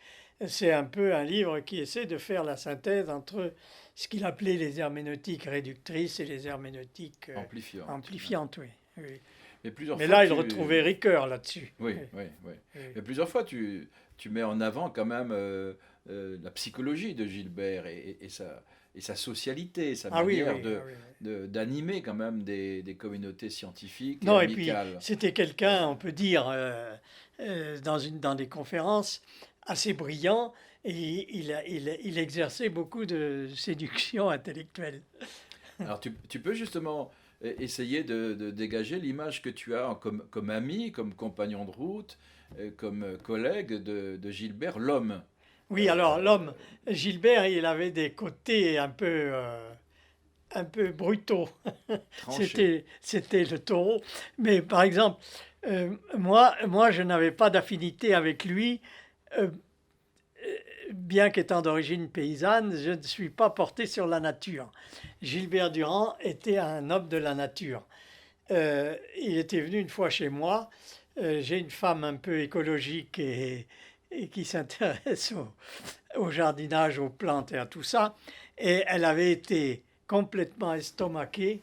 c'est un peu un livre qui essaie de faire la synthèse entre ce qu'il appelait les herméneutiques réductrices et les herméneutiques Amplifiante. amplifiantes. Oui, oui. Mais plusieurs Mais fois, là, il retrouvait Ricoeur là-dessus. Oui, Oui, oui, oui. oui. Mais plusieurs fois, tu mets en avant quand même la psychologie de Gilbert et sa socialité, sa Ah oui, manière oui, ah oui, oui. d'animer quand même des communautés scientifiques et Non, et puis amicales. c'était quelqu'un, on peut dire, dans des conférences, assez brillant, et il exerçait beaucoup de séduction intellectuelle. Alors tu peux justement essayer de dégager l'image que tu as comme ami, comme compagnon de route, comme collègue de Gilbert, l'homme. Oui, alors Euh, l'homme, Gilbert, il avait des côtés un peu brutaux. Tranché. C'était le taureau. Mais par exemple, moi, je n'avais pas d'affinité avec lui. euh, Bien qu'étant d'origine paysanne, je ne suis pas porté sur la nature. Gilbert Durand était un homme de la nature. Il était venu une fois chez moi. J'ai une femme un peu écologique et qui s'intéresse au jardinage, aux plantes et à tout ça. Et elle avait été complètement estomaquée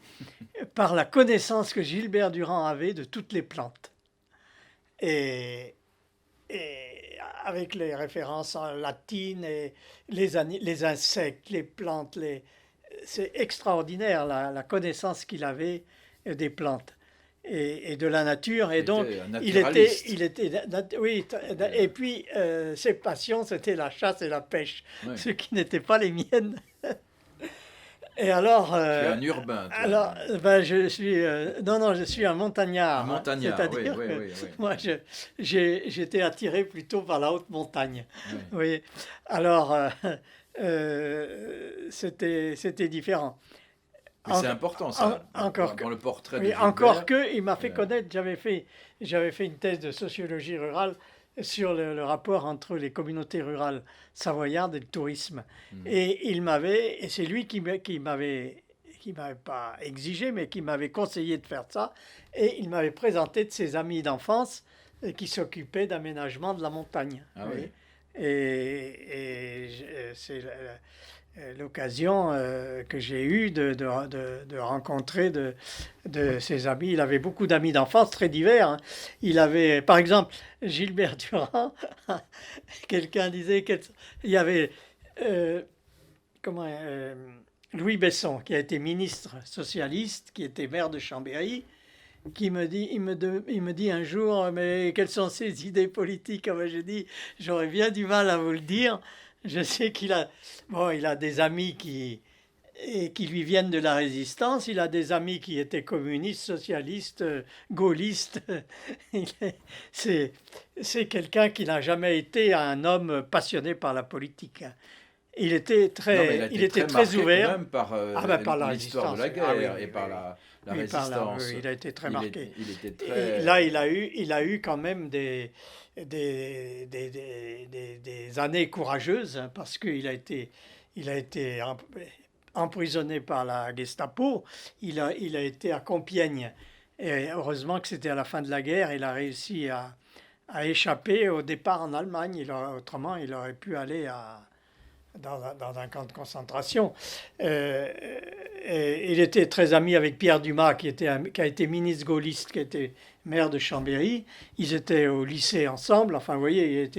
par la connaissance que Gilbert Durand avait de toutes les plantes. Et, et avec les références en latine et les insectes, les plantes, c'est extraordinaire la connaissance qu'il avait des plantes. et de la nature. Et Il donc, était un naturaliste. oui, et puis ses passions, c'était la chasse et la pêche, Ouais. ce qui n'étaient pas les miennes. Et alors, Tu es un urbain, toi. ben, je suis, non, je suis un Un montagnard, hein. montagnard, oui, C'est-à-dire oui, que oui, oui. moi, j'étais attiré plutôt par la haute montagne. Oui. Oui. Alors, c'était différent. Mais En- c'est important, ça, encore que, dans le portrait de oui, encore Gilbert. que, il m'a fait euh, connaître, j'avais fait une thèse de sociologie rurale sur le rapport entre les communautés rurales savoyardes et le tourisme. mhm. Et c'est lui qui m'avait pas exigé, mais qui m'avait conseillé de faire ça. Et il m'avait présenté de ses amis d'enfance qui s'occupaient d'aménagement de la montagne. Ah oui. Oui. C'est l'occasion que j'ai eue de rencontrer de ses amis. Il avait beaucoup d'amis d'enfance très divers, hein. Il avait, par exemple, Gilbert Durand. Quelqu'un disait qu'il y avait euh, comment, Louis Besson, qui a été ministre socialiste, qui était maire de Chambéry, qui me dit, il me dit un jour, mais quelles sont ses idées politiques? Ah ben, j'ai dit, j'aurais bien du mal à vous le dire. Je sais il a des amis qui lui viennent de la résistance. Il a des amis qui étaient communistes, socialistes, gaullistes. Il est- C'est, c'est quelqu'un qui n'a jamais été un homme passionné par la politique, hein. Non, mais il a Il été était très très marqué quand ouvert. même par Ah ben par la l'histoire de résistance. la Ah oui, guerre oui, et oui, par oui. la Oui, par là, oui, résistance. oui, il a été très marqué. Il était Et très... là, il a eu quand même des années courageuses, hein, parce il a été emprisonné par la Gestapo. Il a été à Compiègne. Et heureusement que c'était à la fin de la guerre. Il a réussi à échapper au départ en Allemagne. Autrement, il aurait pu aller dans un camp de concentration. Euh, et il était très ami avec Pierre Dumas, qui a été ministre gaulliste, qui était maire de Chambéry. Ils étaient au lycée ensemble. Enfin, vous voyez,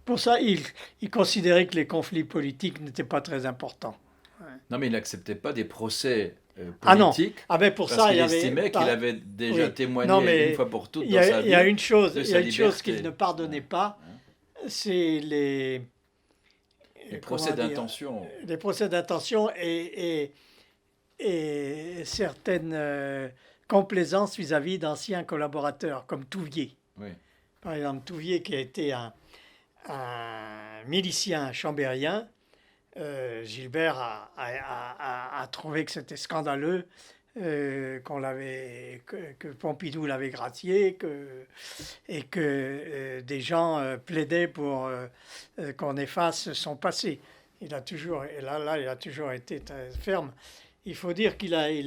pour ça, il considérait que les conflits politiques n'étaient pas très importants. Ouais. Non, mais il n'acceptait pas des procès Ah non, politiques ah ben pour parce ça, qu'il il y avait... estimait qu'il avait déjà Oui, non, témoigné une mais fois pour toutes dans sa il y a vie une chose, de il y sa a une chose liberté. qu'il ne pardonnait pas, Hein. c'est Les comment procès dire, d'intention. les procès d'intention et certaines complaisances vis-à-vis d'anciens collaborateurs, comme Touvier. Oui. Par exemple, Touvier, qui a été un milicien chambérien, Gilbert a trouvé que c'était scandaleux, que Pompidou l'avait gracié, et que des gens plaidaient pour qu'on efface son passé. Il a toujours été très ferme. Il faut dire qu'il a eu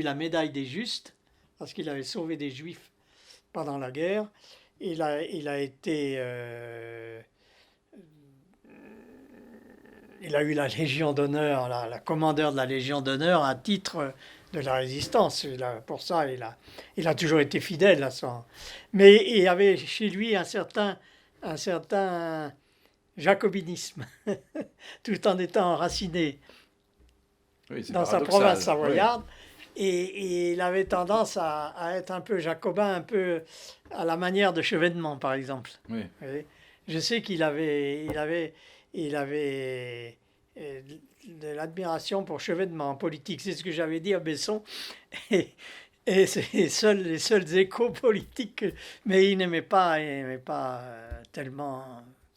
la médaille des justes, parce qu'il avait sauvé des juifs pendant la guerre. Il a été il a eu la Légion d'honneur, la commandeur de la Légion d'honneur à titre de la résistance. Pour ça, il a toujours été fidèle à son. Mais il y avait chez lui un certain jacobinisme, tout en étant enraciné Oui, c'est dans sa paradoxal. province Oui. savoyarde. Et il avait tendance à être un peu jacobin, un peu à la manière de Chevènement, par exemple. Oui. Oui. Je sais il avait de l'admiration pour Chevènement en politique. C'est ce que j'avais dit à Besson. Et, et c'est les seuls échos politiques. Mais il n'aimait pas tellement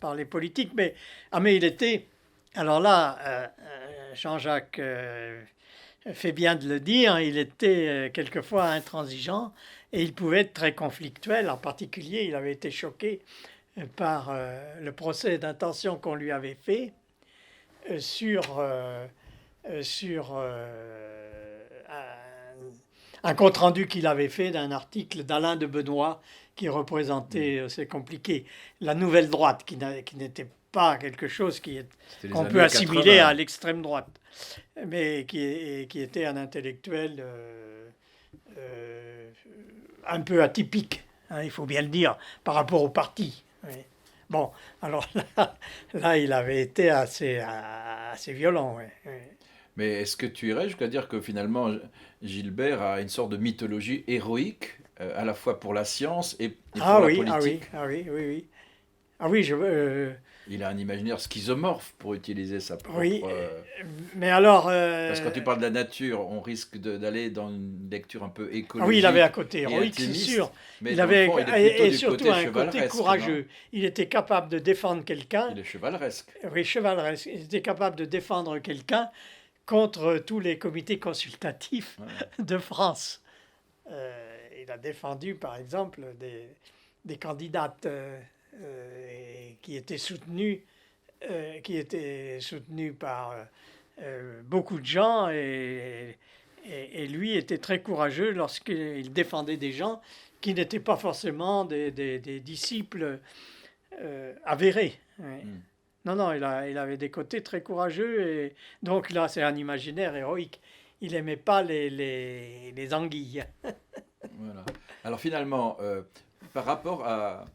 parler politique. Mais il était. Alors là, Jean-Jacques fait bien de le dire, il était quelquefois intransigeant et il pouvait être très conflictuel. En particulier, il avait été choqué par le procès d'intention qu'on lui avait fait sur un compte-rendu qu'il avait fait d'un article d'Alain de Benoît qui représentait, c'est compliqué, la nouvelle droite, qui n'était pas quelque chose qu'on peut assimiler 80. à l'extrême droite, mais qui était un intellectuel un peu atypique, hein, il faut bien le dire, par rapport au parti. Oui. Bon, alors là, il avait été assez violent. Oui, oui. Mais est-ce que tu irais jusqu'à dire que finalement Gilbert a une sorte de mythologie héroïque, à la fois pour la science et pour Ah la oui, ah oui, politique? ah oui, oui, oui. Ah oui, Il a un imaginaire schizomorphe pour utiliser sa oui, propre... mais alors, Parce que quand tu parles de la nature, on risque d'aller dans une lecture un peu ah oui, il avait un écologique côté et héroïque, c'est sûr. intimiste, mais Il dans le avait, fond, il est plutôt et du surtout côté un côté chevaleresque, non? courageux. Il était capable de défendre quelqu'un, Il est chevaleresque. oui, chevaleresque, il était capable de défendre quelqu'un contre tous les comités consultatifs Voilà. de France. Il a défendu, par exemple, des candidates qui étaient soutenues par beaucoup de gens et lui était très courageux lorsqu'il défendait des gens qui n'étaient pas forcément des disciples avérés. Ouais. Hmm. Non, non, il avait des côtés très courageux et donc là, c'est un imaginaire héroïque. Il aimait pas les anguilles. Voilà. Alors finalement, par rapport à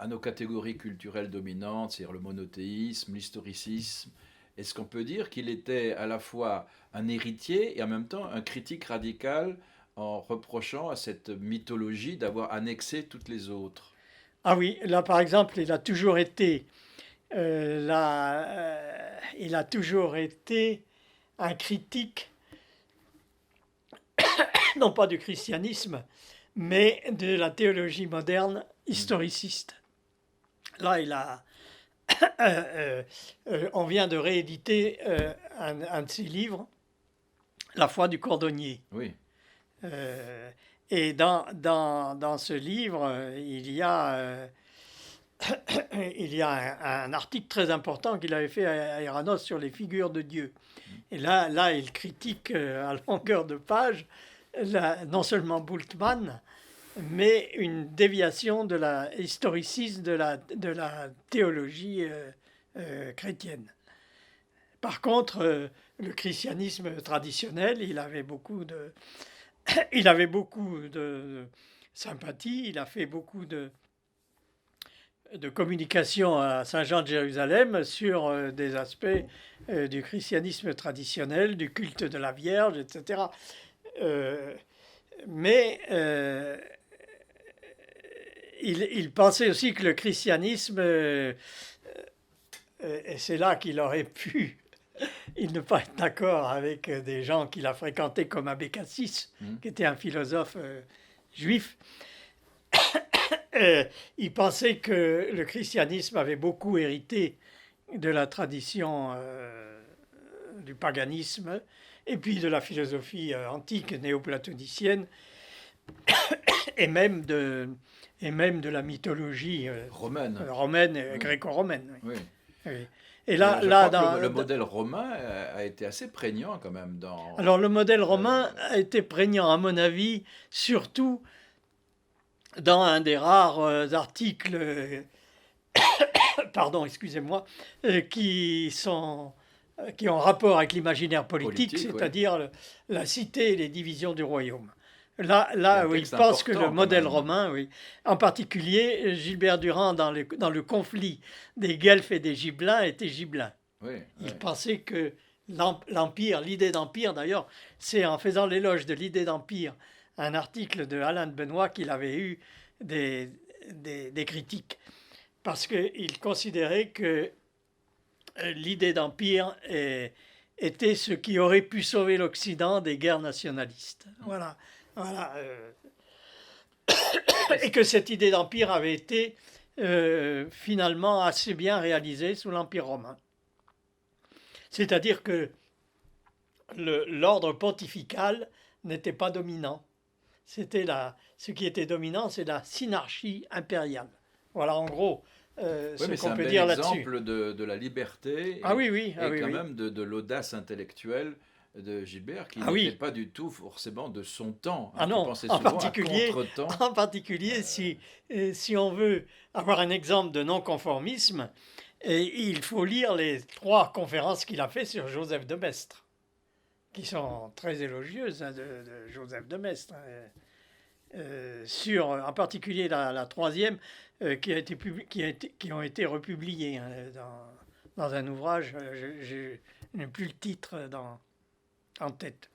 nos catégories culturelles dominantes, c'est-à-dire le monothéisme, l'historicisme, est-ce qu'on peut dire qu'il était à la fois un héritier et en même temps un critique radical en reprochant à cette mythologie d'avoir annexé toutes les autres? Ah oui, là par exemple, il a toujours été un critique, non pas du christianisme, mais de la théologie moderne Hmm. historiciste. Là, on vient de rééditer un de ses livres, La foi du cordonnier. Oui, Euh, et dans ce livre, il y a un article très important qu'il avait fait à Eranos sur les figures de Dieu. Et là il critique à longueur de page non seulement Bultmann, mais une déviation de la historicisme de la théologie chrétienne. Par contre, le christianisme traditionnel, il avait beaucoup de sympathie, il a fait beaucoup de communication à Saint-Jean de Jérusalem sur des aspects du christianisme traditionnel, du culte de la Vierge, etc. Euh, mais il pensait aussi que le christianisme, et c'est là qu'il aurait pu il ne pas être d'accord avec des gens qu'il a fréquentés comme Abbé Cassis, hmm, qui était un philosophe juif. Il pensait que le christianisme avait beaucoup hérité de la tradition du paganisme et puis de la philosophie antique néoplatonicienne et même de la mythologie romaine. romaine, Oui, gréco-romaine. oui. Oui. Oui. Et Je là crois que le modèle romain a été assez prégnant quand même alors le modèle euh, romain a été prégnant, à mon avis, surtout dans un des rares articles, pardon, excusez-moi, qui ont rapport avec l'imaginaire politique, politique, oui. c'est-à-dire la cité et les divisions du royaume. C'est un Où il texte pense que le important quand modèle même. romain, oui, en particulier Gilbert Durand dans le conflit des Guelfes et des Gibelins était Gibelin. Oui, oui. Il pensait que l'empire, l'idée d'empire d'ailleurs, c'est en faisant l'éloge de l'idée d'empire, un article de Alain de Benoît qu'il avait eu des, des critiques, parce qu'il considérait que l'idée d'empire était ce qui aurait pu sauver l'Occident des guerres nationalistes. Voilà. Voilà. Et que cette idée d'empire avait été finalement assez bien réalisée sous l'Empire romain. C'est-à-dire que l'ordre pontifical n'était pas dominant. Ce qui était dominant, c'est la synarchie impériale. Voilà en gros Oui, ce mais c'est qu'on un peut bel dire là-dessus. exemple de la liberté Ah oui, oui, ah et oui, quand oui. même de l'audace intellectuelle de Gilbert, qui Ah n'était oui. pas du tout forcément de son temps, Ah hein, qui non, pensait souvent à contre-temps. en particulier si on veut avoir un exemple de non-conformisme, il faut lire les 3 conférences qu'il a fait sur Joseph de Maistre, qui sont très élogieuses hein, de Joseph de Maistre. Hein. Sur en particulier la troisième qui ont été republiées hein, dans un ouvrage, je n'ai plus le titre en tête.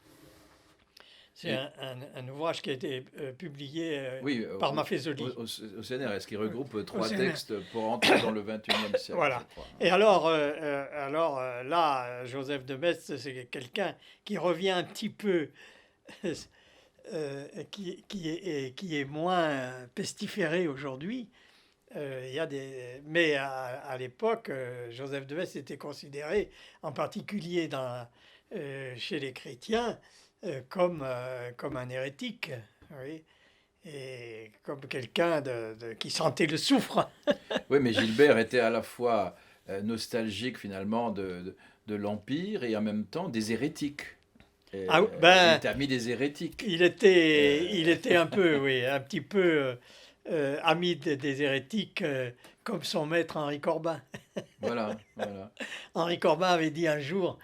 C'est un ouvrage qui a été publié Oui, par Maffesoli. Au CNRS, qui regroupe 3 CNRS. textes pour entrer dans le 21e siècle, Voilà. je crois. Et alors, là, Joseph de Maistre, c'est quelqu'un qui revient un petit peu, qui est moins pestiféré aujourd'hui. Mais à l'époque, Joseph de Maistre était considéré, en particulier chez les chrétiens, comme un hérétique, oui, et comme quelqu'un qui sentait le soufre. Oui, mais Gilbert était à la fois nostalgique finalement de l'Empire et en même temps des hérétiques. Et, Ah, il était ami des hérétiques. il était un peu, oui, un petit peu ami des hérétiques, comme son maître Henri Corbin. Voilà, voilà. Henri Corbin avait dit un jour,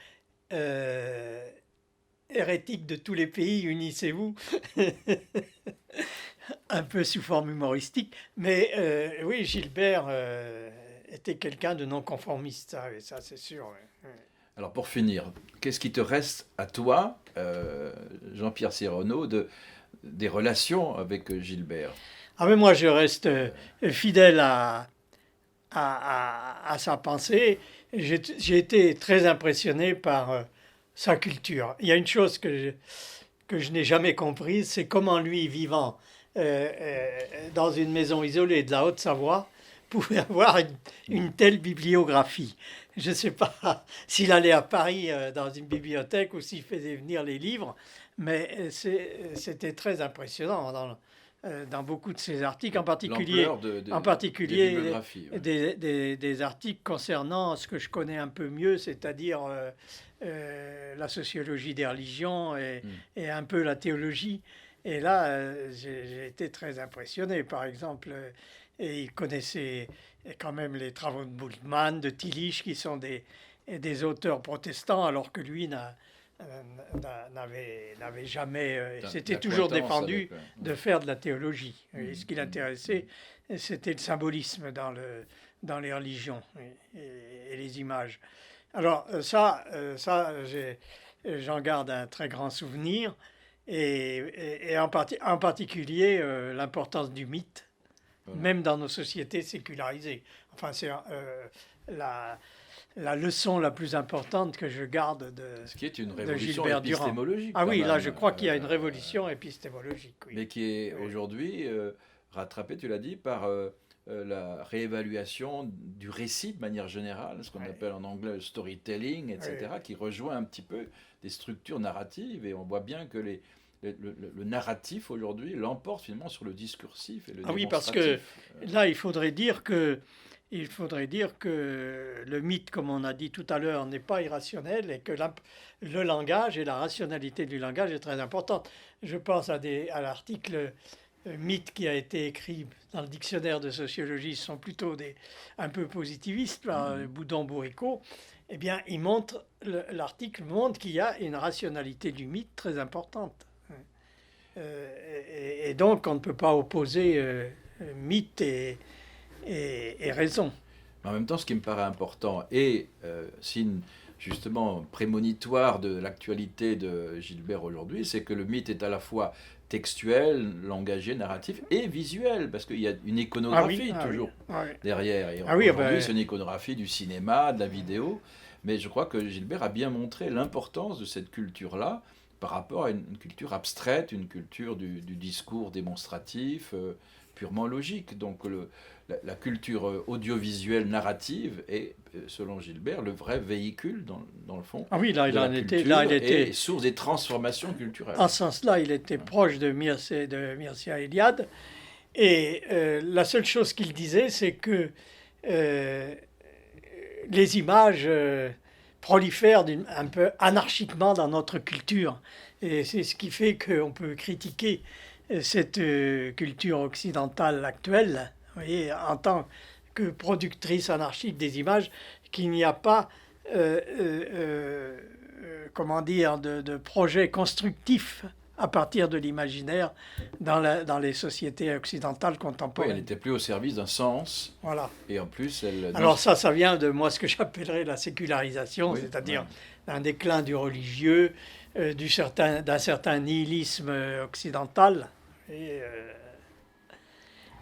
hérétiques de tous les pays, unissez-vous. Un peu sous forme humoristique. Mais oui, Gilbert était quelqu'un de non-conformiste, ça c'est sûr. Ouais. Alors pour finir, qu'est-ce qui te reste à toi, Jean-Pierre Cyrano, des relations avec Gilbert? Ah mais moi je reste fidèle à sa pensée. J'ai été très impressionné par sa culture. Il y a une chose que je n'ai jamais comprise, c'est comment lui, vivant dans une maison isolée de la Haute-Savoie, pouvait avoir une telle bibliographie. Je ne sais pas s'il allait à Paris dans une bibliothèque ou s'il faisait venir les livres, mais c'était très impressionnant dans beaucoup de ses articles, en particulier des bibliographies, ouais. des articles concernant ce que je connais un peu mieux, c'est-à-dire la sociologie des religions et un peu la théologie. Et là, j'ai été très impressionné. Par exemple, et il connaissait quand même les travaux de Bultmann, de Tillich, qui sont des auteurs protestants, alors que lui n'avait jamais, s'était toujours défendu de faire de la théologie. Et ce qui l'intéressait, c'était le symbolisme dans les religions et les images. Alors j'en garde un très grand souvenir, et en particulier l'importance du mythe, voilà, même dans nos sociétés sécularisées. Enfin, c'est la leçon la plus importante que je garde Ce qui est une de révolution Gilbert Durand. épistémologique. Ah oui, là je crois qu'il y a une révolution épistémologique. Oui. Mais qui est aujourd'hui rattrapée, tu l'as dit, par la réévaluation du récit de manière générale, ce qu'on appelle en anglais le storytelling, etc., qui rejoint un petit peu des structures narratives, et on voit bien que le narratif aujourd'hui l'emporte finalement sur le discursif et le démonstratif. Oui, parce que là, il faudrait dire que le mythe, comme on a dit tout à l'heure, n'est pas irrationnel, et que le langage et la rationalité du langage est très importante. Je pense à l'article mythe qui a été écrit dans le dictionnaire de sociologie, sont plutôt un peu positivistes, par Boudon-Bourricot. Eh bien, l'article montre qu'il y a une rationalité du mythe très importante. Et donc, on ne peut pas opposer mythe et raison. Mais en même temps, ce qui me paraît important, et signe justement prémonitoire de l'actualité de Gilbert aujourd'hui, c'est que le mythe est à la fois textuel, langagier, narratif et visuel, parce qu'il y a une iconographie toujours derrière. Et aujourd'hui, c'est une iconographie du cinéma, de la vidéo, mais je crois que Gilbert a bien montré l'importance de cette culture-là par rapport à une culture abstraite, une culture du discours démonstratif, purement logique. Donc la culture audiovisuelle narrative est, selon Gilbert, le vrai véhicule, dans le fond, il était source des transformations culturelles. En ce sens-là, il était proche de Mircea Eliade. Et la seule chose qu'il disait, c'est que les images prolifèrent un peu anarchiquement dans notre culture. Et c'est ce qui fait qu'on peut critiquer cette culture occidentale actuelle, vous voyez, en tant que productrice anarchique des images, qu'il n'y a pas de projet constructif à partir de l'imaginaire dans les sociétés occidentales contemporaines. Oui, elle n'était plus au service d'un sens. Voilà. Et en plus, Alors ça vient de ce que j'appellerais la sécularisation, c'est-à-dire un déclin du religieux, d'un certain nihilisme occidental. Et, euh,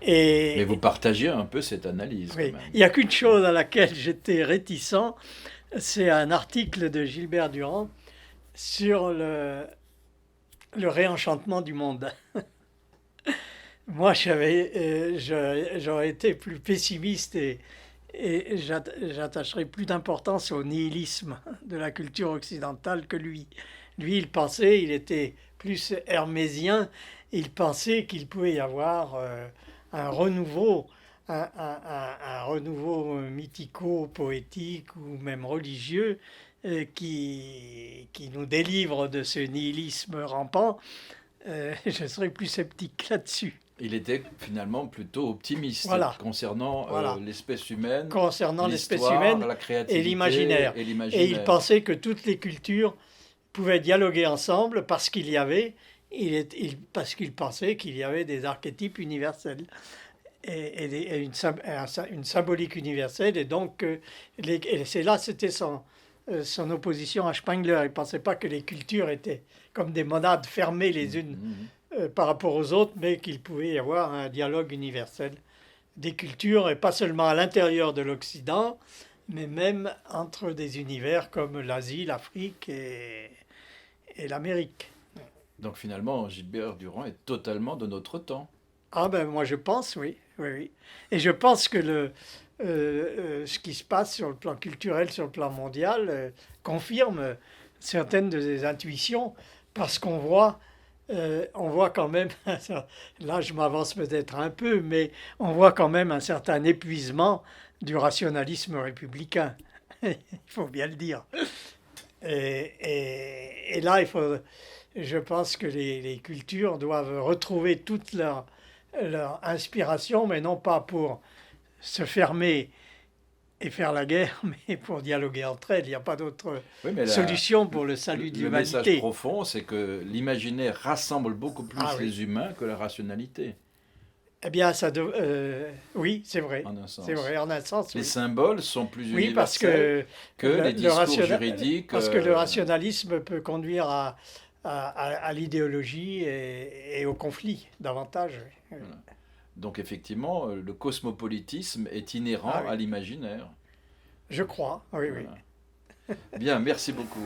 et- Mais vous partagez un peu cette analyse quand oui, même. il n'y a qu'une chose à laquelle j'étais réticent, c'est un article de Gilbert Durand sur le réenchantement du monde. Moi, j'aurais été plus pessimiste et j'attacherais plus d'importance au nihilisme de la culture occidentale que lui. Lui, il était plus hermésien, il pensait qu'il pouvait y avoir un renouveau, un renouveau mythico-poétique ou même religieux qui nous délivre de ce nihilisme rampant. Je serais plus sceptique là-dessus. Il était finalement plutôt optimiste Voilà, concernant voilà. l'espèce humaine, Concernant l'espèce l'histoire, humaine la et créativité l'imaginaire. et Et il l'imaginaire. pensait que toutes les cultures pouvaient dialoguer ensemble parce qu'il y avait, parce qu'il pensait qu'il y avait des archétypes universels et une symbolique universelle. Et donc, c'était son opposition à Spengler. Il ne pensait pas que les cultures étaient comme des monades fermées les unes Mhm. par rapport aux autres, mais qu'il pouvait y avoir un dialogue universel des cultures, et pas seulement à l'intérieur de l'Occident, mais même entre des univers comme l'Asie, l'Afrique et l'Amérique. Donc finalement, Gilbert Durand est totalement de notre temps. Ah ben moi je pense, oui, oui, oui. Et je pense que ce qui se passe sur le plan culturel, sur le plan mondial, confirme certaines de ses intuitions, parce on voit quand même, là je m'avance peut-être un peu, mais on voit quand même un certain épuisement du rationalisme républicain. Il faut bien le dire. Et là, je pense que les cultures doivent retrouver toute leur inspiration, mais non pas pour se fermer et faire la guerre, mais pour dialoguer entre elles. Il n'y a pas d'autre Oui, mais solution pour le salut de le message l'humanité. profond, c'est que l'imaginaire rassemble beaucoup Ah plus oui. les humains que la rationalité, Eh bien, oui, en un c'est sens. vrai, en un sens, Les oui. symboles sont plus Oui, universels que les discours juridiques. parce que le rationalisme peut conduire à l'idéologie et au conflit davantage. Oui. Voilà. Donc effectivement, le cosmopolitisme est Ah inhérent oui, à l'imaginaire. je crois, oui, oui. Voilà. Bien, merci beaucoup.